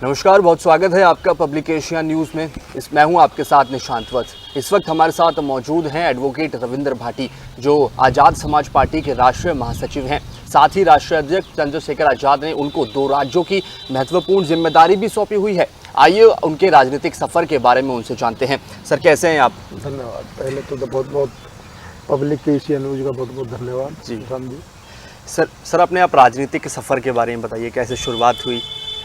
नमस्कार, बहुत स्वागत है आपका पब्लिक एशिया न्यूज़ में। मैं हूं आपके साथ निशांत वत्स। इस वक्त हमारे साथ मौजूद हैं एडवोकेट रविंद्र भाटी, जो आज़ाद समाज पार्टी के राष्ट्रीय महासचिव हैं। साथ ही राष्ट्रीय अध्यक्ष चंद्रशेखर आज़ाद ने उनको 2 राज्यों की महत्वपूर्ण जिम्मेदारी भी सौंपी हुई है। आइए उनके राजनीतिक सफ़र के बारे में उनसे जानते हैं। सर, कैसे हैं आप? धन्यवाद। पहले तो बहुत बहुत पब्लिक एशिया न्यूज़ का बहुत बहुत धन्यवाद जी। सर, अपने आप राजनीतिक सफ़र के बारे में बताइए, कैसे शुरुआत हुई?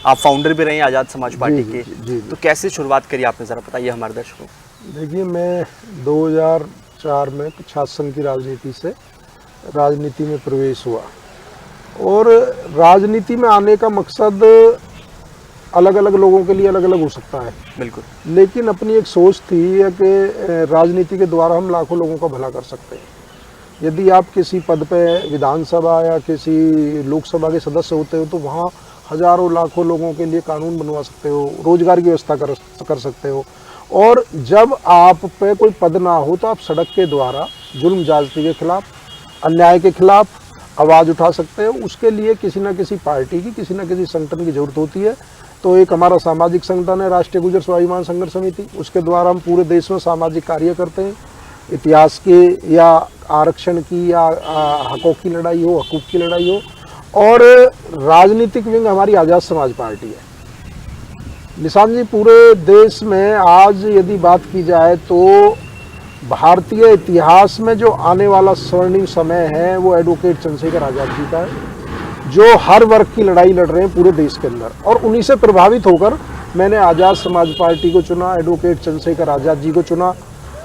आप फाउंडर भी रहे हैं आज़ाद समाज पार्टी के, तो कैसे शुरुआत करी आपने, ज़रा बताइए हमारे दर्शकों को। देखिए, मैं 2004 में छात्र संघ की राजनीति से राजनीति में प्रवेश हुआ और राजनीति में आने का मकसद अलग अलग लोगों के लिए अलग अलग हो सकता है। बिल्कुल। लेकिन अपनी एक सोच थी कि राजनीति के द्वारा हम लाखों लोगों का भला कर सकते हैं। यदि आप किसी पद पे विधानसभा या किसी लोकसभा के सदस्य होते हो तो वहाँ हजारों लाखों लोगों के लिए कानून बनवा सकते हो, रोजगार की व्यवस्था कर सकते हो। और जब आप पे कोई पद ना हो तो आप सड़क के द्वारा जुल्म ज्यादती के खिलाफ, अन्याय के खिलाफ आवाज़ उठा सकते हो। उसके लिए किसी न किसी पार्टी की, किसी न किसी संगठन की जरूरत होती है। तो एक हमारा सामाजिक संगठन है राष्ट्रीय गुर्जर स्वाभिमान संघर्ष समिति, उसके द्वारा हम पूरे देश में सामाजिक कार्य करते हैं। इतिहास के या आरक्षण की या हकों की लड़ाई हो, हकूक़ की लड़ाई हो। और राजनीतिक विंग हमारी आज़ाद समाज पार्टी है। निशान जी, पूरे देश में आज यदि बात की जाए तो भारतीय इतिहास में जो आने वाला स्वर्णिम समय है वो एडवोकेट चंद्रशेखर आज़ाद जी का है, जो हर वर्ग की लड़ाई लड़ रहे हैं पूरे देश के अंदर। और उन्हीं से प्रभावित होकर मैंने आज़ाद समाज पार्टी को चुना, एडवोकेट चंद्रशेखर आज़ाद जी को चुना।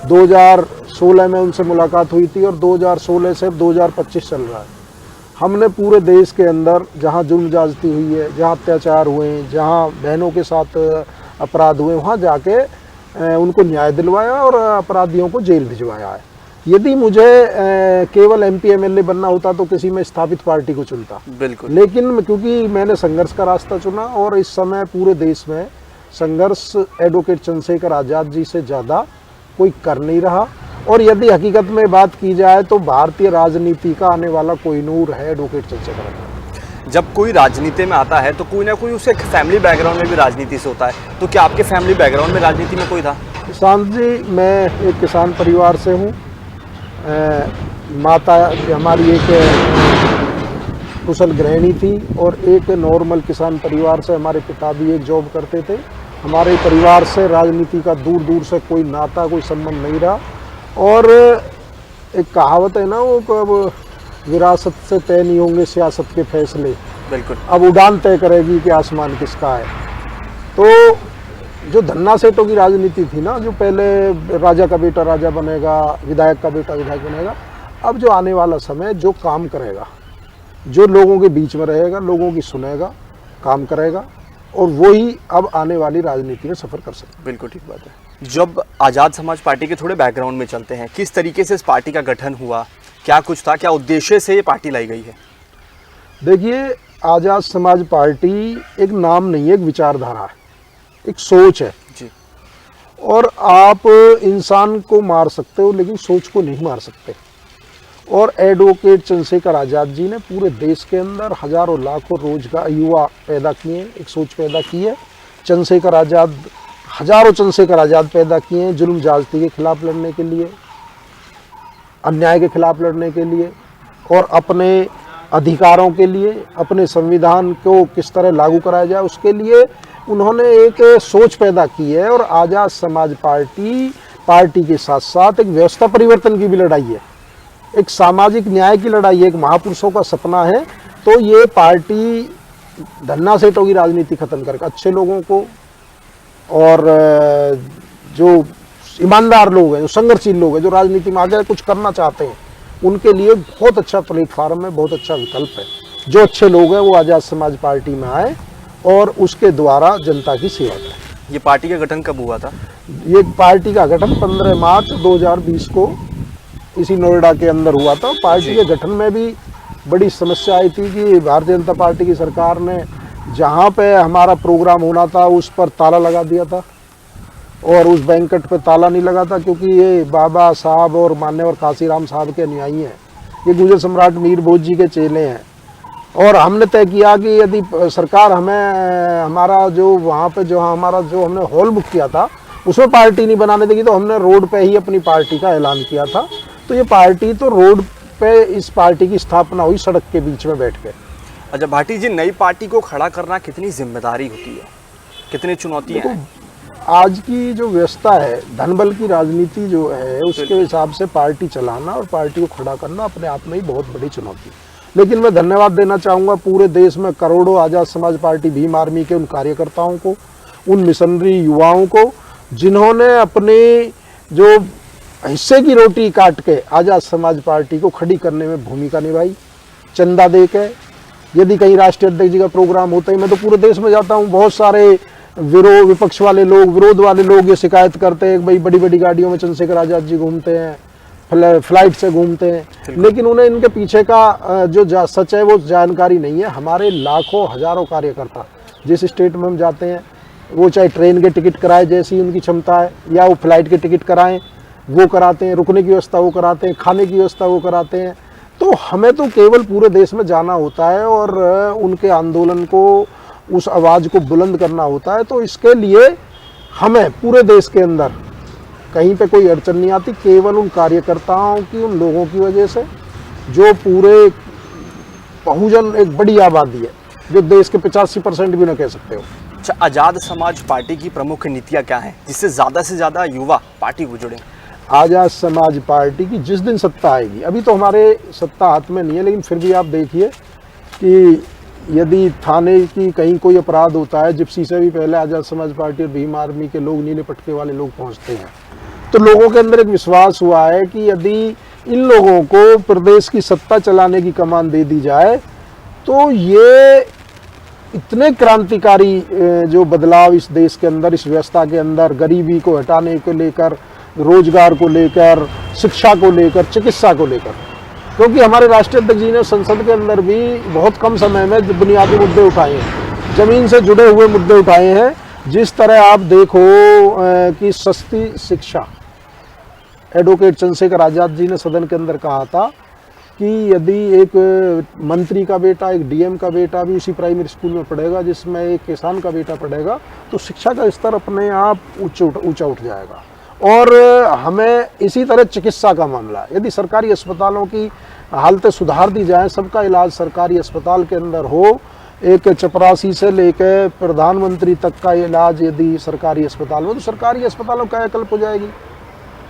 2016 में उनसे मुलाकात हुई थी और 2016 से 2025 चल रहा है। हमने पूरे देश के अंदर जहाँ जुल्म ज्यादती हुई है, जहाँ अत्याचार हुए हैं, जहाँ बहनों के साथ अपराध हुए, वहाँ जाके उनको न्याय दिलवाया और अपराधियों को जेल भिजवाया है। यदि मुझे केवल MP MLA बनना होता तो किसी में स्थापित पार्टी को चुनता। बिल्कुल। लेकिन क्योंकि मैंने संघर्ष का रास्ता चुना और इस समय पूरे देश में संघर्ष एडवोकेट चंद्रशेखर आज़ाद जी से ज़्यादा कोई कर नहीं रहा। और यदि हकीकत में बात की जाए तो भारतीय राजनीति का आने वाला कोहिनूर है एडवोकेट चंद्रशेखर आज़ाद। जब कोई राजनीति में आता है तो कोई ना कोई उसे फैमिली बैकग्राउंड में भी राजनीति से होता है, तो क्या आपके फैमिली बैकग्राउंड में राजनीति में कोई था? निशांत जी, मैं एक किसान परिवार से हूँ। माता हमारी एक कुशल गृहिणी थी और एक नॉर्मल किसान परिवार से हमारे पिता भी एक जॉब करते थे। हमारे परिवार से राजनीति का दूर दूर से कोई नाता, कोई संबंध नहीं रहा। और एक कहावत है ना, वो कब विरासत से तय नहीं होंगे सियासत के फैसले। बिल्कुल। अब उड़ान तय करेगी कि आसमान किसका है। तो जो धन्ना सेठों की राजनीति थी ना, जो पहले राजा का बेटा राजा बनेगा, विधायक का बेटा विधायक बनेगा, अब जो आने वाला समय जो काम करेगा, जो लोगों के बीच में रहेगा, लोगों की सुनेगा, काम करेगा, और वही अब आने वाली राजनीति में सफ़र कर सकता है। बिल्कुल ठीक बात है। जब आज़ाद समाज पार्टी के थोड़े बैकग्राउंड में चलते हैं, किस तरीके से इस पार्टी का गठन हुआ, क्या कुछ था, क्या उद्देश्य से ये पार्टी लाई गई है? देखिए, आज़ाद समाज पार्टी एक नाम नहीं है, एक विचारधारा है, एक सोच है जी। और आप इंसान को मार सकते हो लेकिन सोच को नहीं मार सकते। और एडवोकेट चंद्रशेखर आज़ाद जी ने पूरे देश के अंदर हजारों लाखों रोजगार युवा पैदा किए, एक सोच पैदा की है। चंद्रशेखर आज़ाद, हजारों चंद्रशेखर आज़ाद पैदा किए हैं जुल्म ज्यादती के खिलाफ लड़ने के लिए, अन्याय के खिलाफ लड़ने के लिए और अपने अधिकारों के लिए, अपने संविधान को किस तरह लागू कराया जाए उसके लिए उन्होंने एक सोच पैदा की है। और आज़ाद समाज पार्टी के साथ साथ एक व्यवस्था परिवर्तन की भी लड़ाई है, एक सामाजिक न्याय की लड़ाई है, एक महापुरुषों का सपना है। तो ये पार्टी धन्ना सेठों की राजनीति खत्म करके अच्छे लोगों को और जो ईमानदार लोग हैं, जो संघर्षशील लोग हैं, जो राजनीति में आगे कुछ करना चाहते हैं, उनके लिए बहुत अच्छा प्लेटफार्म है, बहुत अच्छा विकल्प है। जो अच्छे लोग हैं वो आज़ाद समाज पार्टी में आए और उसके द्वारा जनता की सेवा करें। ये पार्टी का गठन कब हुआ था? ये पार्टी का गठन 15 मार्च 2020 को इसी नोएडा के अंदर हुआ था। पार्टी के गठन में भी बड़ी समस्या आई थी कि भारतीय जनता पार्टी की सरकार ने जहाँ पे हमारा प्रोग्राम होना था उस पर ताला लगा दिया था और उस बैंकेट पे ताला नहीं लगा था, क्योंकि ये बाबा साहब और मान्यवर काशीराम साहब के अनुयायी हैं। ये गुजर सम्राट मीर भोज जी के चेले हैं और हमने तय किया कि यदि सरकार हमें हमारा जो वहाँ पे जो हमारा जो हमने हॉल बुक किया था उसमें पार्टी नहीं बनाने देगी, तो हमने रोड पे ही अपनी पार्टी का ऐलान किया था। तो ये पार्टी तो रोड पे इस पार्टी की स्थापना हुई सड़क के बीच में बैठ के। अच्छा भाटी जी, नई पार्टी को खड़ा करना कितनी जिम्मेदारी होती है, कितनी चुनौतियाँ हैं? आज की जो व्यवस्था है, धनबल की राजनीति जो है, उसके हिसाब से पार्टी चलाना और पार्टी को खड़ा करना अपने आप में ही बहुत बड़ी चुनौती है। लेकिन मैं धन्यवाद देना चाहूँगा पूरे देश में करोड़ों आज़ाद समाज पार्टी भीम आर्मी के उन कार्यकर्ताओं को, उन मिशनरी युवाओं को, जिन्होंने अपने जो हिस्से की रोटी काट के आज़ाद समाज पार्टी को खड़ी करने में भूमिका निभाई। चंदा दे के, यदि कहीं राष्ट्रीय अध्यक्ष जी का प्रोग्राम होता है, मैं तो पूरे देश में जाता हूँ, बहुत सारे विपक्ष वाले लोग, विरोध वाले लोग ये शिकायत करते हैं कि भाई बड़ी बड़ी गाड़ियों में चंद्रशेखर आज़ाद जी घूमते हैं, फ्लाइट से घूमते हैं, लेकिन उन्हें इनके पीछे का जो सच है वो जानकारी नहीं है। हमारे लाखों हजारों कार्यकर्ता जिस स्टेट में हम जाते हैं, वो चाहे ट्रेन के टिकट कराए जैसी उनकी क्षमता है, या वो फ्लाइट के टिकट कराएं वो कराते हैं, रुकने की व्यवस्था वो कराते हैं, खाने की व्यवस्था वो कराते हैं। तो हमें तो केवल पूरे देश में जाना होता है और उनके आंदोलन को, उस आवाज़ को बुलंद करना होता है। तो इसके लिए हमें पूरे देश के अंदर कहीं पे कोई अड़चन नहीं आती, केवल उन कार्यकर्ताओं की, उन लोगों की वजह से, जो पूरे बहुजन एक बड़ी आबादी है, जो देश के 85% भी ना कह सकते हो। अच्छा, आज़ाद समाज पार्टी की प्रमुख नीतियाँ क्या हैं जिससे ज़्यादा युवा पार्टी को जुड़े? आज़ाद समाज पार्टी की जिस दिन सत्ता आएगी, अभी तो हमारे सत्ता हाथ में नहीं है, लेकिन फिर भी आप देखिए कि यदि थाने की कहीं कोई अपराध होता है, जिप्सी से भी पहले आज़ाद समाज पार्टी और भीम आर्मी के लोग, नीले पटके वाले लोग पहुंचते हैं। तो लोगों के अंदर एक विश्वास हुआ है कि यदि इन लोगों को प्रदेश की सत्ता चलाने की कमान दे दी जाए तो ये इतने क्रांतिकारी जो बदलाव इस देश के अंदर, इस व्यवस्था के अंदर, गरीबी को हटाने को लेकर, रोजगार को लेकर, शिक्षा को लेकर, चिकित्सा को लेकर, क्योंकि हमारे राष्ट्रीय अध्यक्ष जी ने संसद के अंदर भी बहुत कम समय में बुनियादी मुद्दे उठाए हैं, जमीन से जुड़े हुए मुद्दे उठाए हैं। जिस तरह आप देखो कि सस्ती शिक्षा, एडवोकेट चंद्रशेखर आज़ाद जी ने सदन के अंदर कहा था कि यदि एक मंत्री का बेटा, एक डीएम का बेटा भी उसी प्राइमरी स्कूल में पढ़ेगा जिसमें एक किसान का बेटा पढ़ेगा, तो शिक्षा का स्तर अपने आप ऊंचा उठ जाएगा। और हमें इसी तरह चिकित्सा का मामला, यदि सरकारी अस्पतालों की हालतें सुधार दी जाएं, सबका इलाज सरकारी अस्पताल के अंदर हो, एक चपरासी से लेकर प्रधानमंत्री तक का इलाज यदि सरकारी अस्पताल में, तो सरकारी अस्पतालों का कायाकल्प हो जाएगी।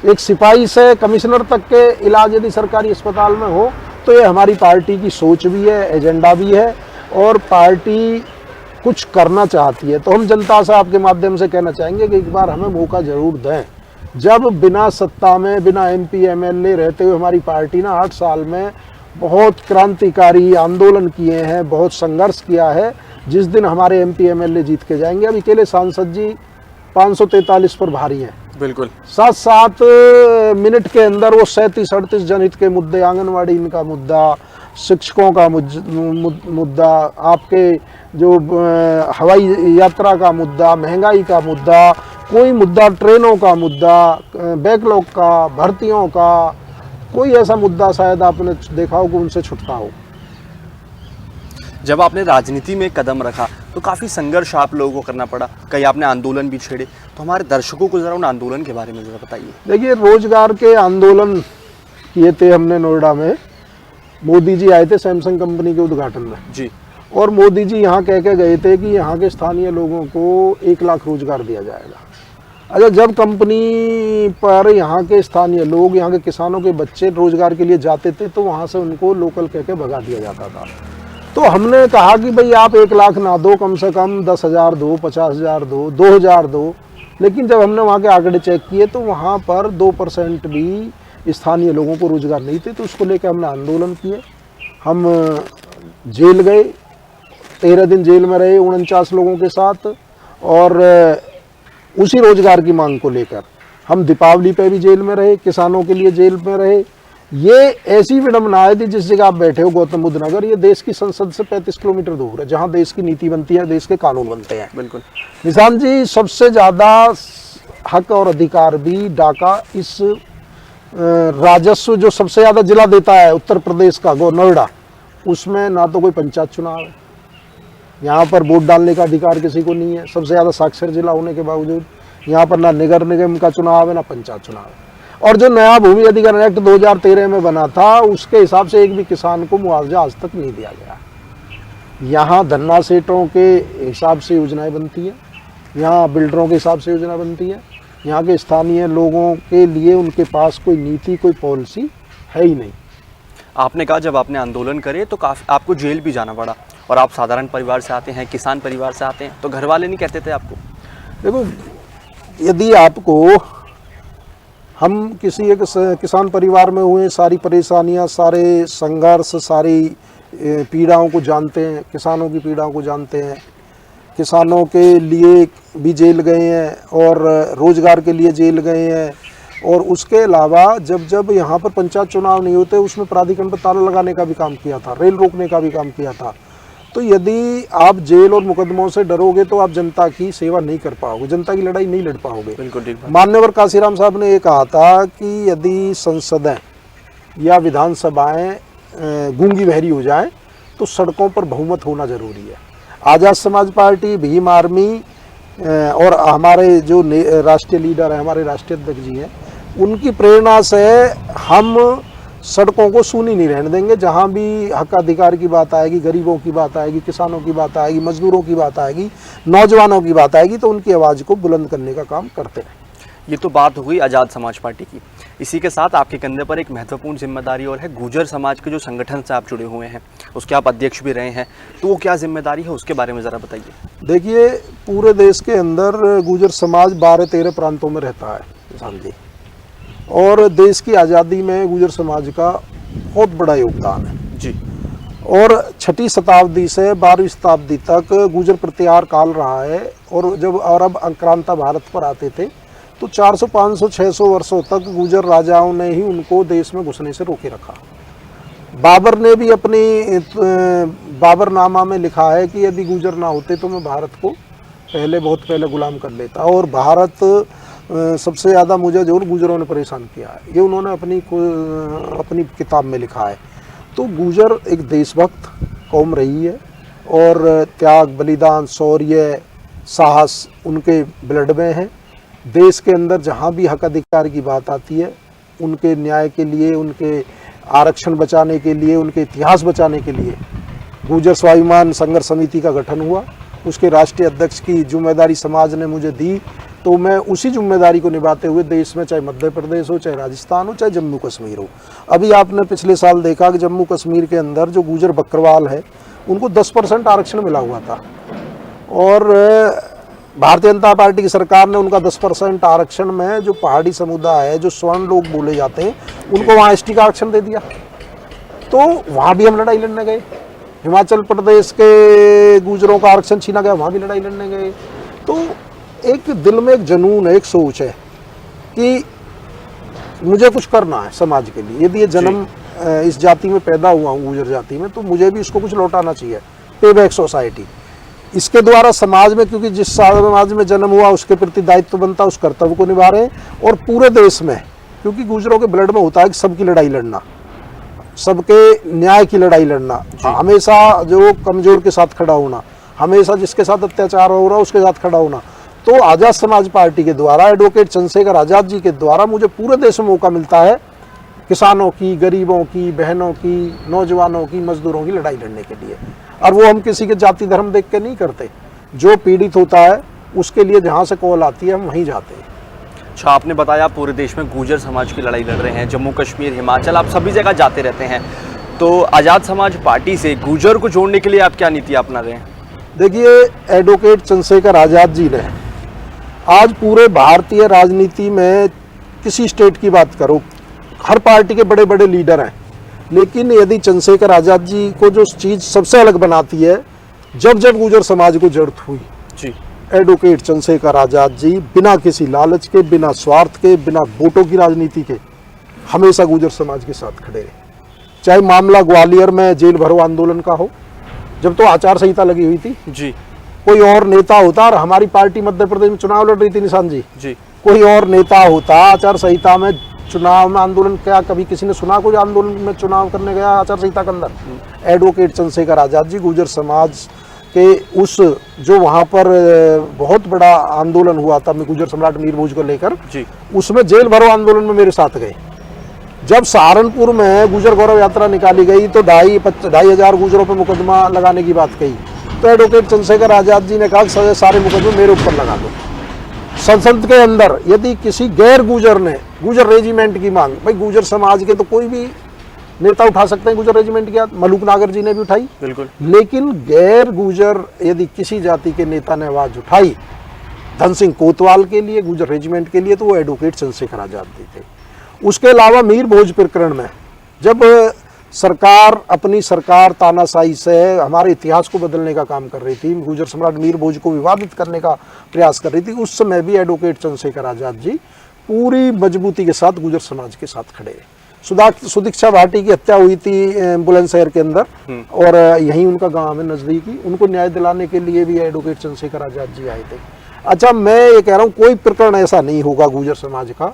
एक सिपाही से कमिश्नर तक के इलाज यदि सरकारी अस्पताल में हो, तो ये हमारी पार्टी की सोच भी है, एजेंडा भी है, और पार्टी कुछ करना चाहती है। तो हम जनता से आपके माध्यम से कहना चाहेंगे कि एक बार हमें मौका जरूर दें। जब बिना सत्ता में, बिना एमपी एमएलए रहते हुए हमारी पार्टी ना 8 साल में बहुत क्रांतिकारी आंदोलन किए हैं, बहुत संघर्ष किया है। जिस दिन हमारे एमपी एमएलए जीत के जाएंगे, अभी अकेले सांसद जी 543 पर भारी हैं, बिल्कुल 7 मिनट के अंदर वो 37-38 जनहित के मुद्दे, आंगनवाड़ी इनका मुद्दा, शिक्षकों का मुद्दा, आपके जो हवाई यात्रा का मुद्दा, महंगाई का मुद्दा, कोई मुद्दा ट्रेनों का मुद्दा, बैकलॉग का, भर्तियों का, कोई ऐसा मुद्दा शायद आपने देखा हो कि उनसे छुटता हो। जब आपने राजनीति में कदम रखा तो काफ़ी संघर्ष आप लोगों को करना पड़ा, कहीं आपने आंदोलन भी छेड़े, तो हमारे दर्शकों को ज़रा उन आंदोलन के बारे में ज़रा बताइए। देखिए, रोजगार के आंदोलन किए थे हमने नोएडा में। मोदी जी आए थे सैमसंग कंपनी के उद्घाटन में जी, और मोदी जी यहाँ कह के गए थे कि यहाँ के स्थानीय लोगों को 1 लाख रोजगार दिया जाएगा। अच्छा, जब कंपनी पर यहाँ के स्थानीय लोग, यहाँ के किसानों के बच्चे रोजगार के लिए जाते थे तो वहाँ से उनको लोकल कह के भगा दिया जाता था। तो हमने कहा कि भाई आप 1 लाख ना दो, कम से कम 10,000 दो, 50,000 दो, 2,000 दो। लेकिन जब हमने वहाँ के आंकड़े चेक किए तो वहाँ पर 2% भी स्थानीय लोगों को रोजगार नहीं थे। तो उसको लेकर हमने आंदोलन किए, हम जेल गए, 13 दिन जेल में रहे 49 लोगों के साथ, और उसी रोजगार की मांग को लेकर हम दीपावली पे भी जेल में रहे, किसानों के लिए जेल में रहे। ये ऐसी विडम्बना है, जिस जगह आप बैठे हो गौतम बुद्ध नगर, ये देश की संसद से 35 किलोमीटर दूर है, जहाँ देश की नीति बनती है, देश के कानून बनते हैं। बिल्कुल निशान जी, सबसे ज़्यादा हक और अधिकार भी डाका, इस राजस्व जो सबसे ज़्यादा जिला देता है उत्तर प्रदेश का, नोएडा, उसमें ना तो कोई पंचायत चुनाव है, यहाँ पर वोट डालने का अधिकार किसी को नहीं है। सबसे ज़्यादा साक्षर जिला होने के बावजूद यहाँ पर ना नगर निगम का चुनाव है ना पंचायत चुनाव है। और जो नया भूमि अधिग्रहण एक्ट 2013 में बना था उसके हिसाब से एक भी किसान को मुआवजा आज तक नहीं दिया गया। यहाँ धन्ना सेठों के हिसाब से योजनाएं बनती है, यहाँ बिल्डरों के हिसाब से योजना बनती है। यहाँ के स्थानीय लोगों के लिए उनके पास कोई नीति कोई पॉलिसी है ही नहीं। आपने कहा जब आपने आंदोलन करे तो काफ़ी आपको जेल भी जाना पड़ा, और आप साधारण परिवार से आते हैं, किसान परिवार से आते हैं, तो घर वाले नहीं कहते थे आपको? देखो, यदि आपको हम किसी एक किसान परिवार में हुए, सारी परेशानियां, सारे संघर्ष, सारी पीड़ाओं को जानते हैं, किसानों की पीड़ाओं को जानते हैं, किसानों के लिए भी जेल गए हैं और रोजगार के लिए जेल गए हैं। और उसके अलावा जब जब यहाँ पर पंचायत चुनाव नहीं होते उसमें प्राधिकरण पर ताला लगाने का भी काम किया था, रेल रोकने का भी काम किया था। तो यदि आप जेल और मुकदमों से डरोगे तो आप जनता की सेवा नहीं कर पाओगे, जनता की लड़ाई नहीं लड़ पाओगे। बिल्कुल ठीक। मान्यवर काशीराम साहब ने ये कहा था कि यदि संसदें या विधानसभाएं गूंगी बहरी हो जाएं तो सड़कों पर बहुमत होना जरूरी है। आज़ाद समाज पार्टी, भीम आर्मी और हमारे जो राष्ट्रीय लीडर हैं, हमारे राष्ट्रीय अध्यक्ष जी हैं, उनकी प्रेरणा से हम सड़कों को सूनी नहीं रहने देंगे। जहाँ भी हक अधिकार की बात आएगी, गरीबों की बात आएगी, किसानों की बात आएगी, मजदूरों की बात आएगी, नौजवानों की बात आएगी, तो उनकी आवाज़ को बुलंद करने का काम करते हैं। ये तो बात हुई आज़ाद समाज पार्टी की। इसी के साथ आपके कंधे पर एक महत्वपूर्ण जिम्मेदारी और है, गुर्जर समाज के जो संगठन से आप जुड़े हुए हैं उसके आप अध्यक्ष भी रहे हैं, तो वो क्या जिम्मेदारी है उसके बारे में ज़रा बताइए। देखिए, पूरे देश के अंदर गुर्जर समाज 12-13 प्रांतों में रहता है किसान जी, और देश की आज़ादी में गुर्जर समाज का बहुत बड़ा योगदान है जी। और 6वीं शताब्दी से 12वीं शताब्दी तक गुर्जर प्रत्याहार काल रहा है। और जब अरब आक्रांता भारत पर आते थे तो 400, 500, 600 वर्षों तक गुर्जर राजाओं ने ही उनको देश में घुसने से रोके रखा। बाबर ने भी अपनी बाबरनामा में लिखा है कि यदि गुर्जर ना होते तो मैं भारत को बहुत पहले गुलाम कर लेता। और भारत सबसे ज़्यादा मुझे जरूर गुर्जरों ने परेशान किया है, ये उन्होंने अपनी किताब में लिखा है। तो गुर्जर एक देशभक्त कौम रही है और त्याग, बलिदान, शौर्य, साहस उनके ब्लड में है। देश के अंदर जहाँ भी हक अधिकार की बात आती है, उनके न्याय के लिए, उनके आरक्षण बचाने के लिए, उनके इतिहास बचाने के लिए गुर्जर स्वाभिमान संघर्ष समिति का गठन हुआ। उसके राष्ट्रीय अध्यक्ष की जिम्मेदारी समाज ने मुझे दी, तो मैं उसी जिम्मेदारी को निभाते हुए देश में, चाहे मध्य प्रदेश हो, चाहे राजस्थान हो, चाहे जम्मू कश्मीर हो। अभी आपने पिछले साल देखा कि जम्मू कश्मीर के अंदर जो गुर्जर बकरवाल है उनको 10% आरक्षण मिला हुआ था, और भारतीय जनता पार्टी की सरकार ने उनका 10% आरक्षण में जो पहाड़ी समुदाय है, जो स्वर्ण लोग बोले जाते हैं, उनको वहाँ एसटी का आरक्षण दे दिया। तो वहाँ भी हम लड़ाई लड़ने गए। हिमाचल प्रदेश के गुर्जरों का आरक्षण छीना गया, वहाँ भी लड़ाई लड़ने गए। तो एक दिल में एक जुनून है, एक सोच है कि मुझे कुछ करना है समाज के लिए। यदि ये जन्म इस जाति में पैदा हुआ हूँ, गुर्जर जाति में, तो मुझे भी इसको कुछ लौटाना चाहिए। पे बैक सोसाइटी, इसके द्वारा समाज में, क्योंकि जिस समाज में जन्म हुआ उसके प्रति दायित्व बनता है, उस कर्तव्य को निभा रहे हैं। और पूरे देश में, क्योंकि गुर्जरों के ब्लड में होता है कि सबकी लड़ाई लड़ना, सबके न्याय की लड़ाई लड़ना, हमेशा जो कमजोर के साथ खड़ा होना, हमेशा जिसके साथ अत्याचार हो रहा है उसके साथ खड़ा होना। तो आज़ाद समाज पार्टी के द्वारा, एडवोकेट चंद्रशेखर आज़ाद जी के द्वारा मुझे पूरे देश में मौका मिलता है किसानों की, गरीबों की, बहनों की, नौजवानों की, मजदूरों की लड़ाई लड़ने के लिए। और वो हम किसी के जाति धर्म देख के नहीं करते, जो पीड़ित होता है उसके लिए जहाँ से कॉल आती है हम वहीं जाते हैं। अच्छा, आपने बताया पूरे देश में गुर्जर समाज की लड़ाई लड़ रहे हैं, जम्मू कश्मीर, हिमाचल, आप सभी जगह जाते रहते हैं, तो आज़ाद समाज पार्टी से गुर्जर को जोड़ने के लिए आप क्या नीति अपना रहे हैं? देखिए, एडवोकेट चंद्रशेखर आज़ाद जी ने आज पूरे भारतीय राजनीति में किसी स्टेट की बात करो, हर पार्टी के बड़े बड़े लीडर हैं, लेकिन यदि चंद्रशेखर आज़ाद जी को जो चीज़ सबसे अलग बनाती है, जब जब गुर्जर समाज को जरूरत हुई जी, एडवोकेट चंद्रशेखर आज़ाद जी बिना किसी लालच के, बिना स्वार्थ के, बिना वोटों की राजनीति के हमेशा गुर्जर समाज के साथ खड़े रहे। चाहे मामला ग्वालियर में जेल भरो आंदोलन का हो, जब तो आचार संहिता लगी हुई थी जी, कोई और नेता होता, और हमारी पार्टी मध्य प्रदेश में चुनाव लड़ रही थी, निशान जी, जी, कोई और नेता होता, आचार संहिता में चुनाव में आंदोलन, क्या कभी किसी ने सुना कोई आंदोलन में चुनाव करने गया आचार संहिता के अंदर? एडवोकेट चंद्रशेखर आजाद जी गुर्जर समाज के उस जो वहाँ पर बहुत बड़ा आंदोलन हुआ था गुर्जर सम्राट मीर भोज को लेकर जी, उसमें जेल भरो आंदोलन में मेरे साथ गए। जब सहारनपुर में गुर्जर गौरव यात्रा निकाली गई तो 2,500 गुर्जरों पर मुकदमा लगाने की बात कही, तो एडवोकेट चंद्रशेखर आजाद जी ने कहा कि सारे मुकदमे मेरे ऊपर लगा दो। संसद के अंदर यदि किसी गैर गुर्जर ने गुर्जर रेजिमेंट की मांग, भाई गुर्जर समाज के तो कोई भी नेता उठा सकते हैं गुर्जर रेजिमेंट की, मलूक नागर जी ने भी उठाई, बिल्कुल, लेकिन गैर गुर्जर यदि किसी जाति के नेता ने आवाज उठाई धन सिंह कोतवाल के लिए, गुर्जर रेजिमेंट के लिए, तो वो एडवोकेट चंद्रशेखर आजाद जी थे। उसके अलावा मीर भोज प्रकरण में जब अपनी सरकार तानाशाही से हमारे इतिहास को बदलने का काम कर रही थी, गुर्जर सम्राट मीर भोज को विवादित करने का प्रयास कर रही थी, उस समय भी एडवोकेट चंद्रशेखर आजाद जी पूरी मजबूती के साथ गुर्जर समाज के साथ खड़े। सुदीक्षा भाटी की हत्या हुई थी बुलंदशहर के अंदर और यहीं उनका गांव है नजदीकी, उनको न्याय दिलाने के लिए भी एडवोकेट चंद्रशेखर आजाद जी आए थे। अच्छा, मैं ये कह रहा हूँ कोई प्रकरण ऐसा नहीं होगा गुर्जर समाज का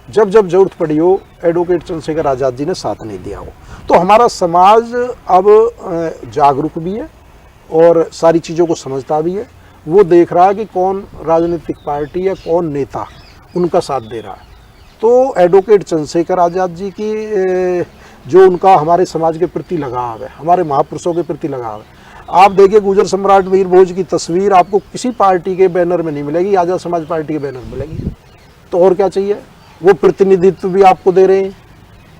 जब जरूरत पड़ी हो एडवोकेट चंद्रशेखर आजाद जी ने साथ नहीं दिया हो। तो हमारा समाज अब जागरूक भी है और सारी चीज़ों को समझता भी है, वो देख रहा है कि कौन राजनीतिक पार्टी या कौन नेता उनका साथ दे रहा है। तो एडवोकेट चंद्रशेखर आजाद जी की जो उनका हमारे समाज के प्रति लगाव है, हमारे महापुरुषों के प्रति लगाव है, आप देखिए गुर्जर सम्राट वीर भोज की तस्वीर आपको किसी पार्टी के बैनर में नहीं मिलेगी, आजाद समाज पार्टी के बैनर में मिलेगी। तो और क्या चाहिए? वो प्रतिनिधित्व भी आपको दे रहे हैं,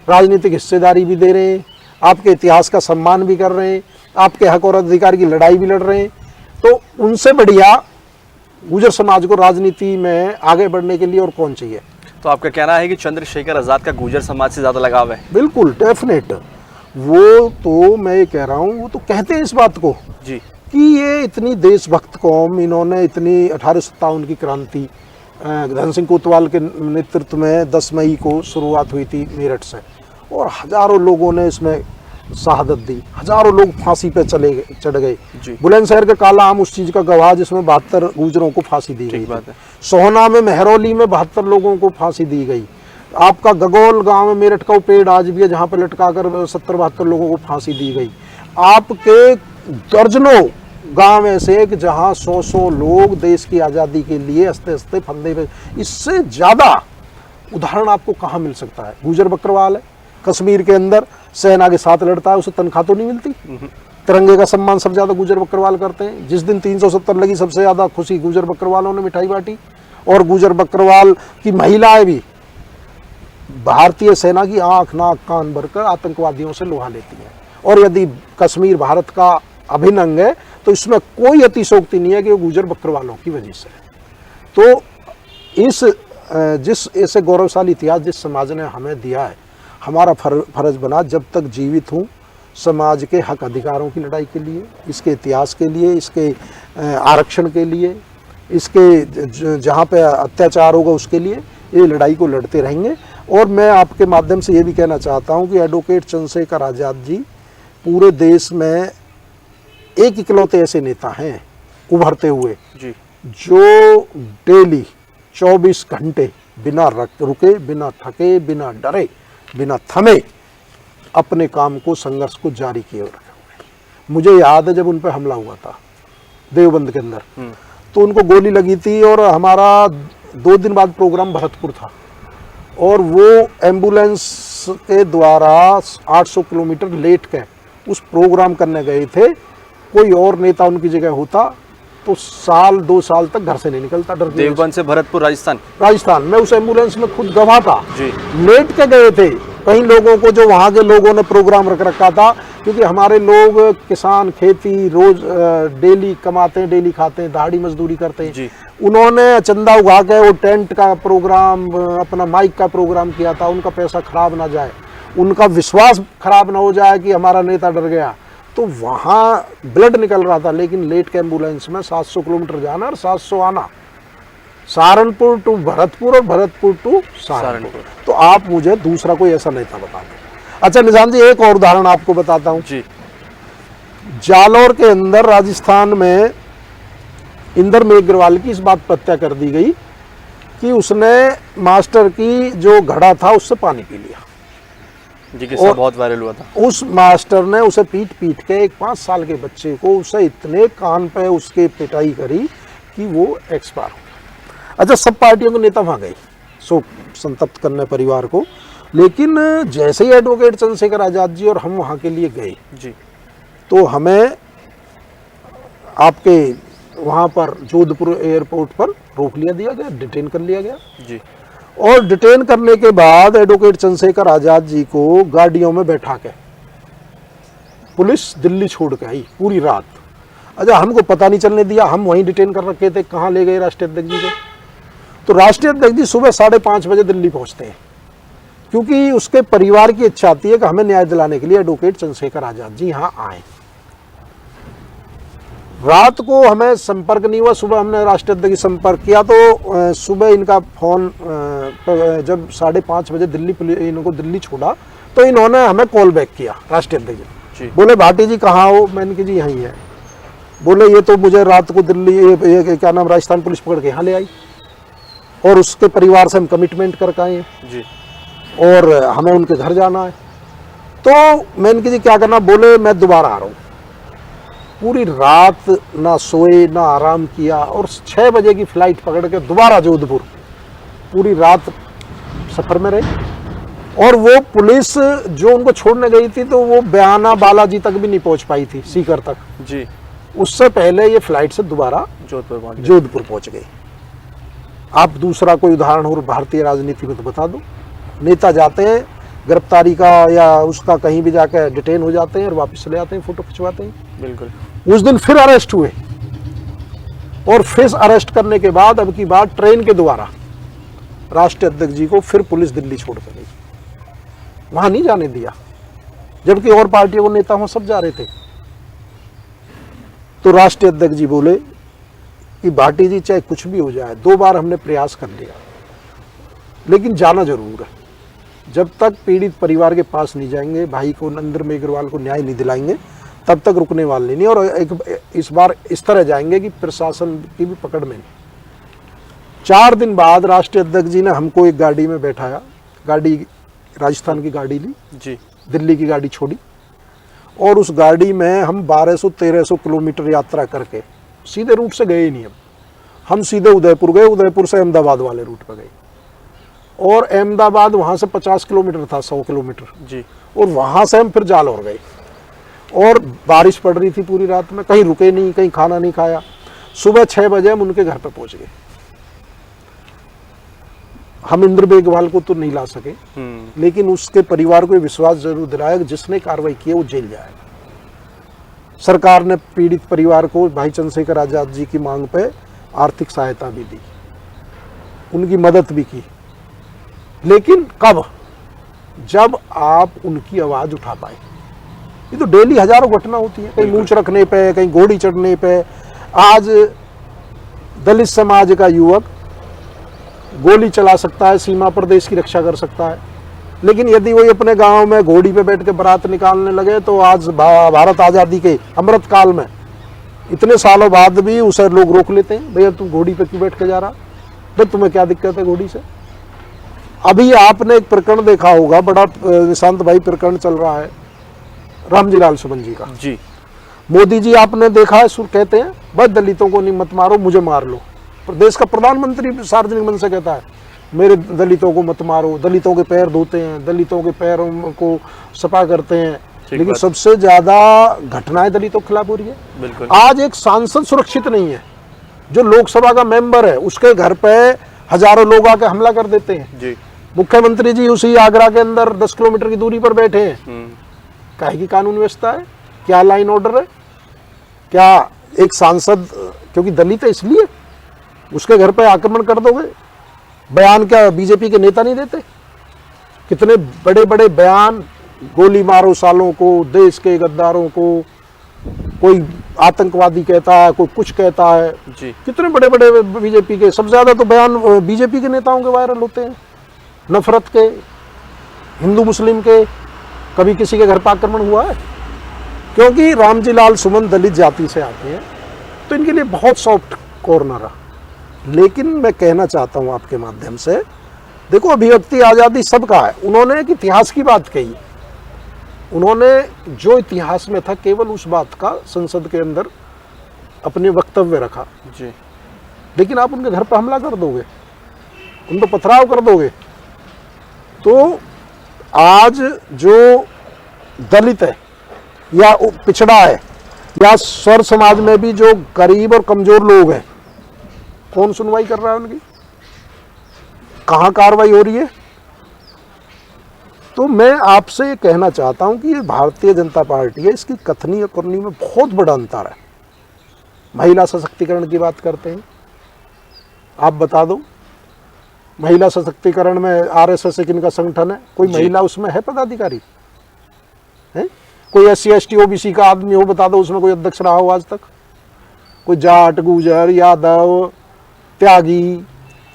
राजनीतिक हिस्सेदारी भी दे रहे हैं, आपके इतिहास का सम्मान भी कर रहे हैं, आपके हक और अधिकार की लड़ाई भी लड़ रहे हैं। तो उनसे बढ़िया गुर्जर समाज को राजनीति में आगे बढ़ने के लिए और कौन चाहिए? तो आपका कहना है कि चंद्रशेखर आजाद का गुर्जर समाज से ज्यादा लगाव है? बिल्कुल, डेफिनेट। वो तो मैं ये कह रहा हूँ, वो तो कहते हैं इस बात को जी कि ये इतनी देशभक्त कौम, इन्होंने इतनी 1857 की क्रांति धन सिंह कोतवाल के नेतृत्व में 10 मई को शुरुआत हुई थी मेरठ से, और हजारों लोगों ने इसमें शहादत दी, हजारों लोग फांसी पे चढ़ गए। बुलंदशहर का काला आम उस चीज का गवाह जिसमें 72 गुर्जरों को फांसी दी गई। सोहना में, मेहरौली में 72 लोगों को फांसी दी गई। आपका गगौल गांव में मेरठ का पेड़ आज भी है जहां पर लटका कर 70-72 लोगों को फांसी दी गई। आपके दर्जनों गांव ऐसे हैं कि जहां 100 लोग देश की आज़ादी के लिए हंसते हंसते फंदे पे, इससे ज़्यादा उदाहरण आपको कहाँ मिल सकता है? गुर्जर बकरवाल है कश्मीर के अंदर, सेना के साथ लड़ता है, उसे तनख्वाह तो नहीं मिलती। तिरंगे का सम्मान सबसे ज़्यादा गुर्जर बकरवाल करते हैं। जिस दिन 370 लगी सबसे ज़्यादा खुशी गुर्जर बकरवालों ने मिठाई बांटी, और गुर्जर बकरवाल की महिलाएं भी भारतीय सेना की आंख नाक कान भरकर आतंकवादियों से लोहा लेती हैं। और यदि कश्मीर भारत का अभिन्न अंग है तो इसमें कोई अतिशयोक्ति नहीं है कि वो गुर्जर बकरवालों की वजह से है। तो जिस ऐसे गौरवशाली इतिहास जिस समाज ने हमें दिया है, हमारा फर्ज बना जब तक जीवित हूँ समाज के हक अधिकारों की लड़ाई के लिए, इसके इतिहास के लिए, इसके आरक्षण के लिए, इसके जहाँ पे अत्याचार होगा उसके लिए ये लड़ाई को लड़ते रहेंगे। और मैं आपके माध्यम से ये भी कहना चाहता हूँ कि एडवोकेट चंद्रशेखर आजाद जी पूरे देश में एक इकलौते ऐसे नेता हैं उभरते हुए जी, जो डेली 24 घंटे बिना रुके, बिना थके, बिना डरे, बिना थमे अपने काम को, संघर्ष को जारी किए रखे हुए। मुझे याद है जब उन पर हमला हुआ था देवबंद के अंदर, तो उनको गोली लगी थी और हमारा 2 दिन बाद प्रोग्राम भरतपुर था, और वो एम्बुलेंस के द्वारा 800 किलोमीटर लेट के उस प्रोग्राम करने गए थे। कोई और नेता उनकी जगह होता तो 1-2 साल तक घर से नहीं निकलता, डर। देवबंद से भरतपुर राजस्थान में उस एम्बुलेंस में खुद गवाह था जी। लेट के गए थे। कई लोगों को जो वहाँ के लोगों ने प्रोग्राम रख रखा था, क्योंकि हमारे लोग किसान, खेती, रोज डेली कमाते हैं, डेली खाते हैं, दहाड़ी मजदूरी करते हैं। उन्होंने चंदा उगा के वो टेंट का प्रोग्राम, अपना माइक का प्रोग्राम किया था। उनका पैसा खराब ना जाए, उनका विश्वास खराब ना हो जाए कि हमारा नेता डर गया, तो वहाँ ब्लड निकल रहा था। लेकिन लेट के एम्बुलेंस में 700 किलोमीटर जाना और 700 आना, सहारनपुर टू भरतपुर और भरतपुर टू सहारनपुर। तो आप मुझे दूसरा कोई ऐसा नेता बता दो। अच्छा निजाम जी, एक और उदाहरण आपको बताता हूँ जी। जालौर के अंदर राजस्थान में इंदर मेघवाल की इस बात पर हत्या कर दी गई कि उसने मास्टर की जो घड़ा था उससे पानी पी लिया। जी, किस्सा बहुत वायरल हुआ था। उस मास्टर ने उसे पीट पीट के एक 5 साल के बच्चे को उसे इतने कान पे उसके पिटाई करी कि वो एक्सपायर हो गया। अच्छा, सब पार्टियों के नेता वहां गए शोक संतप्त करने परिवार को, लेकिन जैसे ही एडवोकेट चंद्रशेखर आजाद जी और हम वहां के लिए गए जी, तो हमें आपके वहां पर जोधपुर एयरपोर्ट पर रोक लिया दिया गया, डिटेन कर लिया गया। जी, और डिटेन करने के बाद एडवोकेट चंद्रशेखर आजाद जी को गाड़ियों में बैठा के पुलिस दिल्ली छोड़ के आई पूरी रात। अच्छा, हमको पता नहीं चलने दिया, हम वहीं डिटेन कर रखे थे। कहाँ ले गए राष्ट्रीय अध्यक्ष जी को? तो राष्ट्रीय अध्यक्ष जी सुबह 5:30 बजे दिल्ली पहुंचते हैं, क्योंकि उसके परिवार की इच्छा आती है कि हमें न्याय दिलाने के लिए एडवोकेट चंद्रशेखर आजाद जी यहाँ आए। रात को हमें संपर्क नहीं हुआ, सुबह हमने राष्ट्रीय अध्यक्ष संपर्क किया तो सुबह इनका फोन जब 5:30 बजे दिल्ली पुलिस इनको दिल्ली छोड़ा तो इन्होंने हमें कॉल बैक किया राष्ट्रीय अध्यक्ष जी। बोले भाटी जी कहाँ हो? मैंने कहा जी यहीं है। बोले ये तो मुझे रात को दिल्ली ये क्या नाम राजस्थान पुलिस पकड़ के यहाँ ले आई और उसके परिवार से हम कमिटमेंट करके आए हैं जी, और हमें उनके घर जाना है। तो मैंने कहा जी क्या करना? बोले मैं दोबारा आ रहा हूँ। पूरी रात ना सोए ना आराम किया और 6 बजे की फ्लाइट पकड़ के दोबारा जोधपुर पूरी रात सफर में रहे। और वो पुलिस जो उनको छोड़ने गई थी तो वो बयाना बालाजी तक भी नहीं पहुंच पाई थी, सीकर तक जी, उससे पहले ये फ्लाइट से दोबारा जोधपुर पहुंच गई। आप दूसरा कोई उदाहरण हो भारतीय राजनीति में तो बता दो। नेता जाते हैं गिरफ्तारी का या उसका कहीं भी जाकर डिटेन हो जाते हैं और वापस चले आते हैं, फोटो खिंचवाते हैं। बिल्कुल। उस दिन फिर अरेस्ट हुए और फिर अरेस्ट करने के बाद अब की बात ट्रेन के द्वारा राष्ट्रीय अध्यक्ष जी को फिर पुलिस दिल्ली छोड़ कर गई, वहां नहीं जाने दिया, जबकि और पार्टियों के नेता वहां सब जा रहे थे। तो राष्ट्रीय अध्यक्ष जी बोले कि भाटी जी चाहे कुछ भी हो जाए, 2 बार हमने प्रयास कर लिया लेकिन जाना जरूर है। जब तक पीड़ित परिवार के पास नहीं जाएंगे, भाई को नरेंद्र मेघवाल को न्याय नहीं दिलाएंगे, तब तक रुकने वाले नहीं। और इस बार इस तरह जाएंगे कि प्रशासन की भी पकड़ में नहीं। 4 दिन बाद राष्ट्रीय अध्यक्ष जी ने हमको एक गाड़ी में बैठाया, गाड़ी राजस्थान की गाड़ी ली जी, दिल्ली की गाड़ी छोड़ी और उस गाड़ी में हम 1200-1300 किलोमीटर यात्रा करके सीधे रूट से गए ही नहीं। हम सीधे उदयपुर गए, उदयपुर से अहमदाबाद वाले रूट पर गए और अहमदाबाद वहां से 50 किलोमीटर था, 100 किलोमीटर जी, और वहां से हम फिर जालौर गए और बारिश पड़ रही थी पूरी रात में, कहीं रुके नहीं, कहीं खाना नहीं खाया। सुबह 6 बजे हम उनके घर पे पहुंच गए। हम इंद्र मेघवाल को तो नहीं ला सके, लेकिन उसके परिवार को विश्वास जरूर दिलाया कि जिसने कार्रवाई की है वो जेल जाएगा। सरकार ने पीड़ित परिवार को भाई चंद्रशेखर आजाद जी की मांग पे आर्थिक सहायता भी दी, उनकी मदद भी की, लेकिन कब? जब आप उनकी आवाज उठा पाए। ये तो डेली हजारों घटना होती है, कहीं मूंछ रखने पे, कहीं घोड़ी चढ़ने पे। आज दलित समाज का युवक गोली चला सकता है, सीमा पर देश की रक्षा कर सकता है, लेकिन यदि वो अपने गांव में घोड़ी पे बैठ के बारात निकालने लगे तो आज भारत आजादी के अमृत काल में इतने सालों बाद भी उसे लोग रोक लेते हैं, भैया तुम घोड़ी पे क्यों बैठ के जा रहा, तो तुम्हें क्या दिक्कत है घोड़ी से? अभी आपने एक प्रकरण देखा होगा, बड़ा निशांत भाई प्रकरण चल रहा है रामजीलाल सुमन जी का जी। मोदी जी आपने देखा है, कहते हैं बस दलितों को नहीं मत मारो, मुझे मार लो। देश का प्रधानमंत्री सार्वजनिक मंच से कहता है मेरे दलितों को मत मारो, दलितों के पैर धोते हैं, दलितों के पैरों को सफा करते हैं, लेकिन सबसे ज्यादा घटनाएं दलितों के खिलाफ हो रही है। बिल्कुल। आज एक सांसद सुरक्षित नहीं है, जो लोकसभा का मेंबर है उसके घर पे हजारों लोग आके हमला कर देते हैं जी। मुख्यमंत्री जी उसी आगरा के अंदर 10 किलोमीटर की दूरी पर बैठे हैं। काहे की कानून व्यवस्था है? क्या लाइन ऑर्डर है? क्या एक सांसद क्योंकि दलित है इसलिए उसके घर पे आक्रमण कर दोगे? बयान क्या बीजेपी के नेता नहीं देते? कितने बड़े बड़े बयान, गोली मारो सालों को, देश के गद्दारों को, कोई आतंकवादी कहता है, कोई कुछ कहता है जी। कितने बड़े बड़े बीजेपी के, सबसे ज्यादा तो बयान बीजेपी के नेताओं के वायरल होते हैं, नफरत के, हिंदू मुस्लिम के। कभी किसी के घर पर आक्रमण हुआ है? क्योंकि रामजीलाल सुमन दलित जाति से आते हैं तो इनके लिए बहुत सॉफ्ट कॉर्नर है। लेकिन मैं कहना चाहता हूं आपके माध्यम से, देखो अभिव्यक्ति आज़ादी सबका है। उन्होंने एक इतिहास की बात कही, उन्होंने जो इतिहास में था केवल उस बात का संसद के अंदर अपने वक्तव्य रखा जी। लेकिन आप उनके घर पर हमला कर दोगे, उन पर पथराव कर दोगे, तो आज जो दलित है या पिछड़ा है या स्वर समाज में भी जो गरीब और कमजोर लोग हैं, कौन सुनवाई कर रहा है उनकी? कहाँ कार्रवाई हो रही है? तो मैं आपसे ये कहना चाहता हूं कि ये भारतीय जनता पार्टी है, इसकी कथनी और करनी में बहुत बड़ा अंतर है। महिला सशक्तिकरण की बात करते हैं, आप बता दो महिला सशक्तिकरण में आरएसएस एक इनका संगठन है, कोई महिला उसमें है पदाधिकारी है? कोई SC ST OBC का आदमी हो बता दो उसमें कोई अध्यक्ष रहा हो आज तक? कोई जाट गुर्जर यादव त्यागी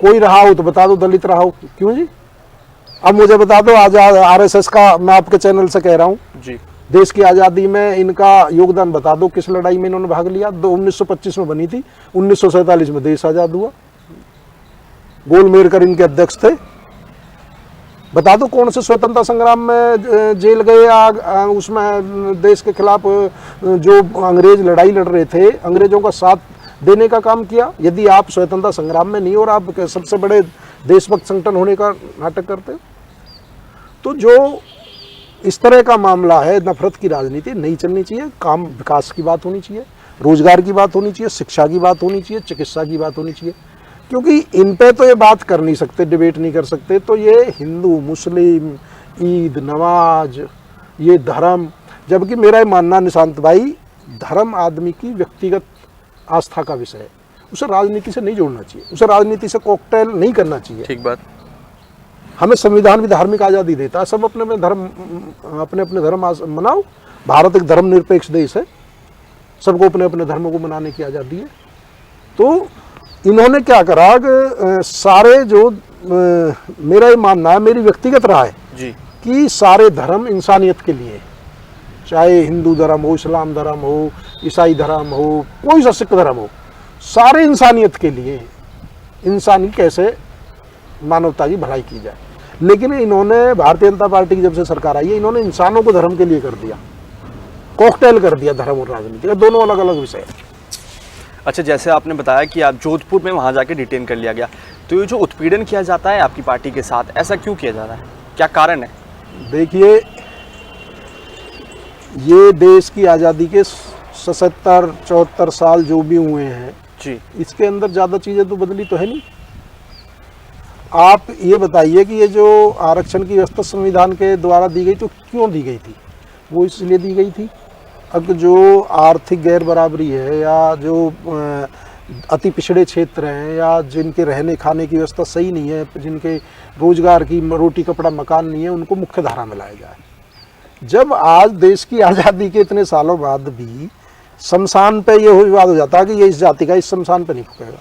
कोई रहा हो तो बता दो, दलित रहा हो? क्यों जी? अब मुझे बता दो, आज आरएसएस का, मैं आपके चैनल से कह रहा हूं जी, देश की आज़ादी में इनका योगदान बता दो, किस लड़ाई में इन्होंने भाग लिया? 1925 में बनी थी, 1947 में देश आज़ाद हुआ, गोलमेलकर इनके अध्यक्ष थे। बता दो कौन से स्वतंत्रता संग्राम में जेल गए या उसमें देश के खिलाफ जो अंग्रेज लड़ाई लड़ रहे थे, अंग्रेजों का साथ देने का काम किया? यदि आप स्वतंत्रता संग्राम में नहीं और आप सबसे बड़े देशभक्त संगठन होने का नाटक करते हो, तो जो इस तरह का मामला है, नफरत की राजनीति नहीं चलनी चाहिए। काम विकास की बात होनी चाहिए, रोजगार की बात होनी चाहिए, शिक्षा की बात होनी चाहिए, चिकित्सा की बात होनी चाहिए, क्योंकि इन पे तो ये बात कर नहीं सकते, डिबेट नहीं कर सकते। तो ये हिंदू मुस्लिम ईद नमाज ये धर्म, जबकि मेरा ये मानना निशांत भाई, धर्म आदमी की व्यक्तिगत आस्था का विषय है, उसे राजनीति से नहीं जोड़ना चाहिए, उसे राजनीति से कॉकटेल नहीं करना चाहिए। ठीक बात। हमें संविधान भी धार्मिक आज़ादी देता है, सब अपने अपने धर्म मनाओ। भारत एक धर्मनिरपेक्ष देश है, सबको अपने अपने धर्मों को मनाने की आज़ादी है। तो इन्होंने क्या करा कि सारे जो मेरा ये मानना है, मेरी व्यक्तिगत राय है जी, कि सारे धर्म इंसानियत के लिए, चाहे हिंदू धर्म हो, इस्लाम धर्म हो, ईसाई धर्म हो, कोई सा सिख धर्म हो, सारे इंसानियत के लिए, इंसानी कैसे मानवता की भलाई की जाए। लेकिन इन्होंने, भारतीय जनता पार्टी की जब से सरकार आई है, इन्होंने इंसानों को धर्म के लिए कर दिया, कॉकटेल कर दिया धर्म और राजनीति का, दोनों अलग अलग विषय है। अच्छा, जैसे आपने बताया कि आप जोधपुर में वहाँ जाके डिटेन कर लिया गया, तो ये जो उत्पीड़न किया जाता है आपकी पार्टी के साथ, ऐसा क्यों किया जा रहा है, क्या कारण है? देखिए, ये देश की आज़ादी के 77-74 साल जो भी हुए हैं जी, इसके अंदर ज़्यादा चीज़ें तो बदली तो है नहीं। आप ये बताइए कि ये जो आरक्षण की व्यवस्था संविधान के द्वारा दी गई, तो क्यों दी गई थी? वो इसलिए दी गई थी, अब जो आर्थिक गैर बराबरी है या जो अति पिछड़े क्षेत्र हैं या जिनके रहने खाने की व्यवस्था सही नहीं है, जिनके रोजगार की रोटी कपड़ा मकान नहीं है, उनको मुख्य धारा में लाया जाए। जब आज देश की आज़ादी के इतने सालों बाद भी शमशान पे ये विवाद हो जाता है कि ये इस जाति का इस शमशान पे नहीं फूकेगा,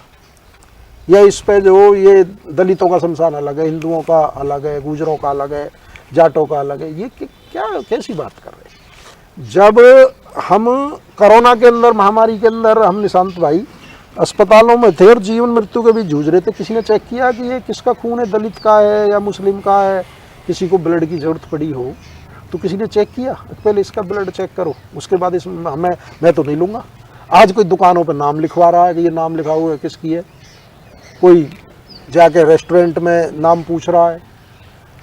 या इस पे जो ये दलितों का शमशान अलग है, हिंदुओं का अलग है, गुजरों का अलग है, जाटों का अलग है, ये क्या कैसी बात कर रहे हैं? जब हम कोरोना के अंदर, महामारी के अंदर, हम निशांत भाई अस्पतालों में थे और जीवन मृत्यु के बीच जूझ रहे थे, किसी ने चेक किया कि ये किसका खून है, दलित का है या मुस्लिम का है? किसी को ब्लड की जरूरत पड़ी हो तो किसी ने चेक किया? पहले इसका ब्लड चेक करो, उसके बाद इसमें मैं तो नहीं लूँगा। आज कोई दुकानों पर नाम लिखवा रहा है कि ये नाम लिखा हुआ है किसकी है, कोई जाके रेस्टोरेंट में नाम पूछ रहा है।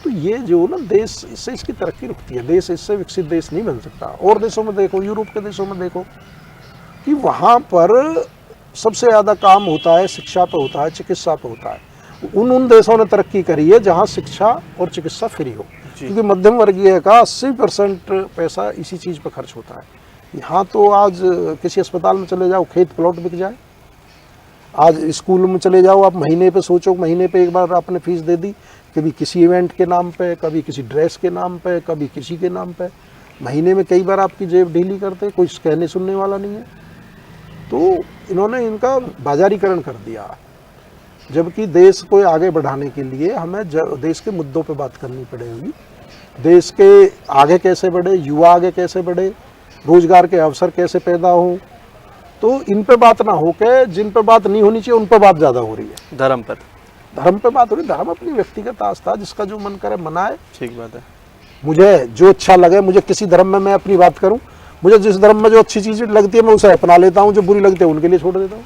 तो ये जो ना, देश इससे इसकी तरक्की रुकती है, देश इससे विकसित देश नहीं बन सकता। और देशों में देखो, यूरोप के देशों में देखो कि वहाँ पर सबसे ज़्यादा काम होता है शिक्षा पे होता है, चिकित्सा पे होता है। उन देशों ने तरक्की करी है जहाँ शिक्षा और चिकित्सा फ्री हो, क्योंकि मध्यम वर्गीय का 80% पैसा इसी चीज़ पर खर्च होता है। यहाँ तो आज किसी अस्पताल में चले जाओ, खेत प्लॉट बिक जाए। आज स्कूल में चले जाओ, आप महीने पे सोचो, महीने पे एक बार आपने फीस दे दी, कभी किसी इवेंट के नाम पे, कभी किसी ड्रेस के नाम पे, कभी किसी के नाम पे, महीने में कई बार आपकी जेब ढीली करते, कोई कहने सुनने वाला नहीं है। तो इन्होंने इनका बाजारीकरण कर दिया, जबकि देश को आगे बढ़ाने के लिए हमें देश के मुद्दों पे बात करनी पड़ेगी। देश के आगे कैसे बढ़े, युवा आगे कैसे बढ़े, रोजगार के अवसर कैसे पैदा हों, तो इन पे बात ना होके जिन पे बात नहीं होनी चाहिए उन पे बात ज्यादा हो रही है। धर्म पर धर्म पे बात हो रही है, धर्म अपनी व्यक्तिगत आस्था, जिसका जो मन करे मनाए। ठीक बात है। मुझे जो अच्छा लगे, मुझे किसी धर्म में मैं अपनी बात करूं, मुझे जिस धर्म में जो अच्छी चीज लगती है मैं उसे अपना लेता हूं, जो बुरी लगती है उनके लिए छोड़ देता हूं।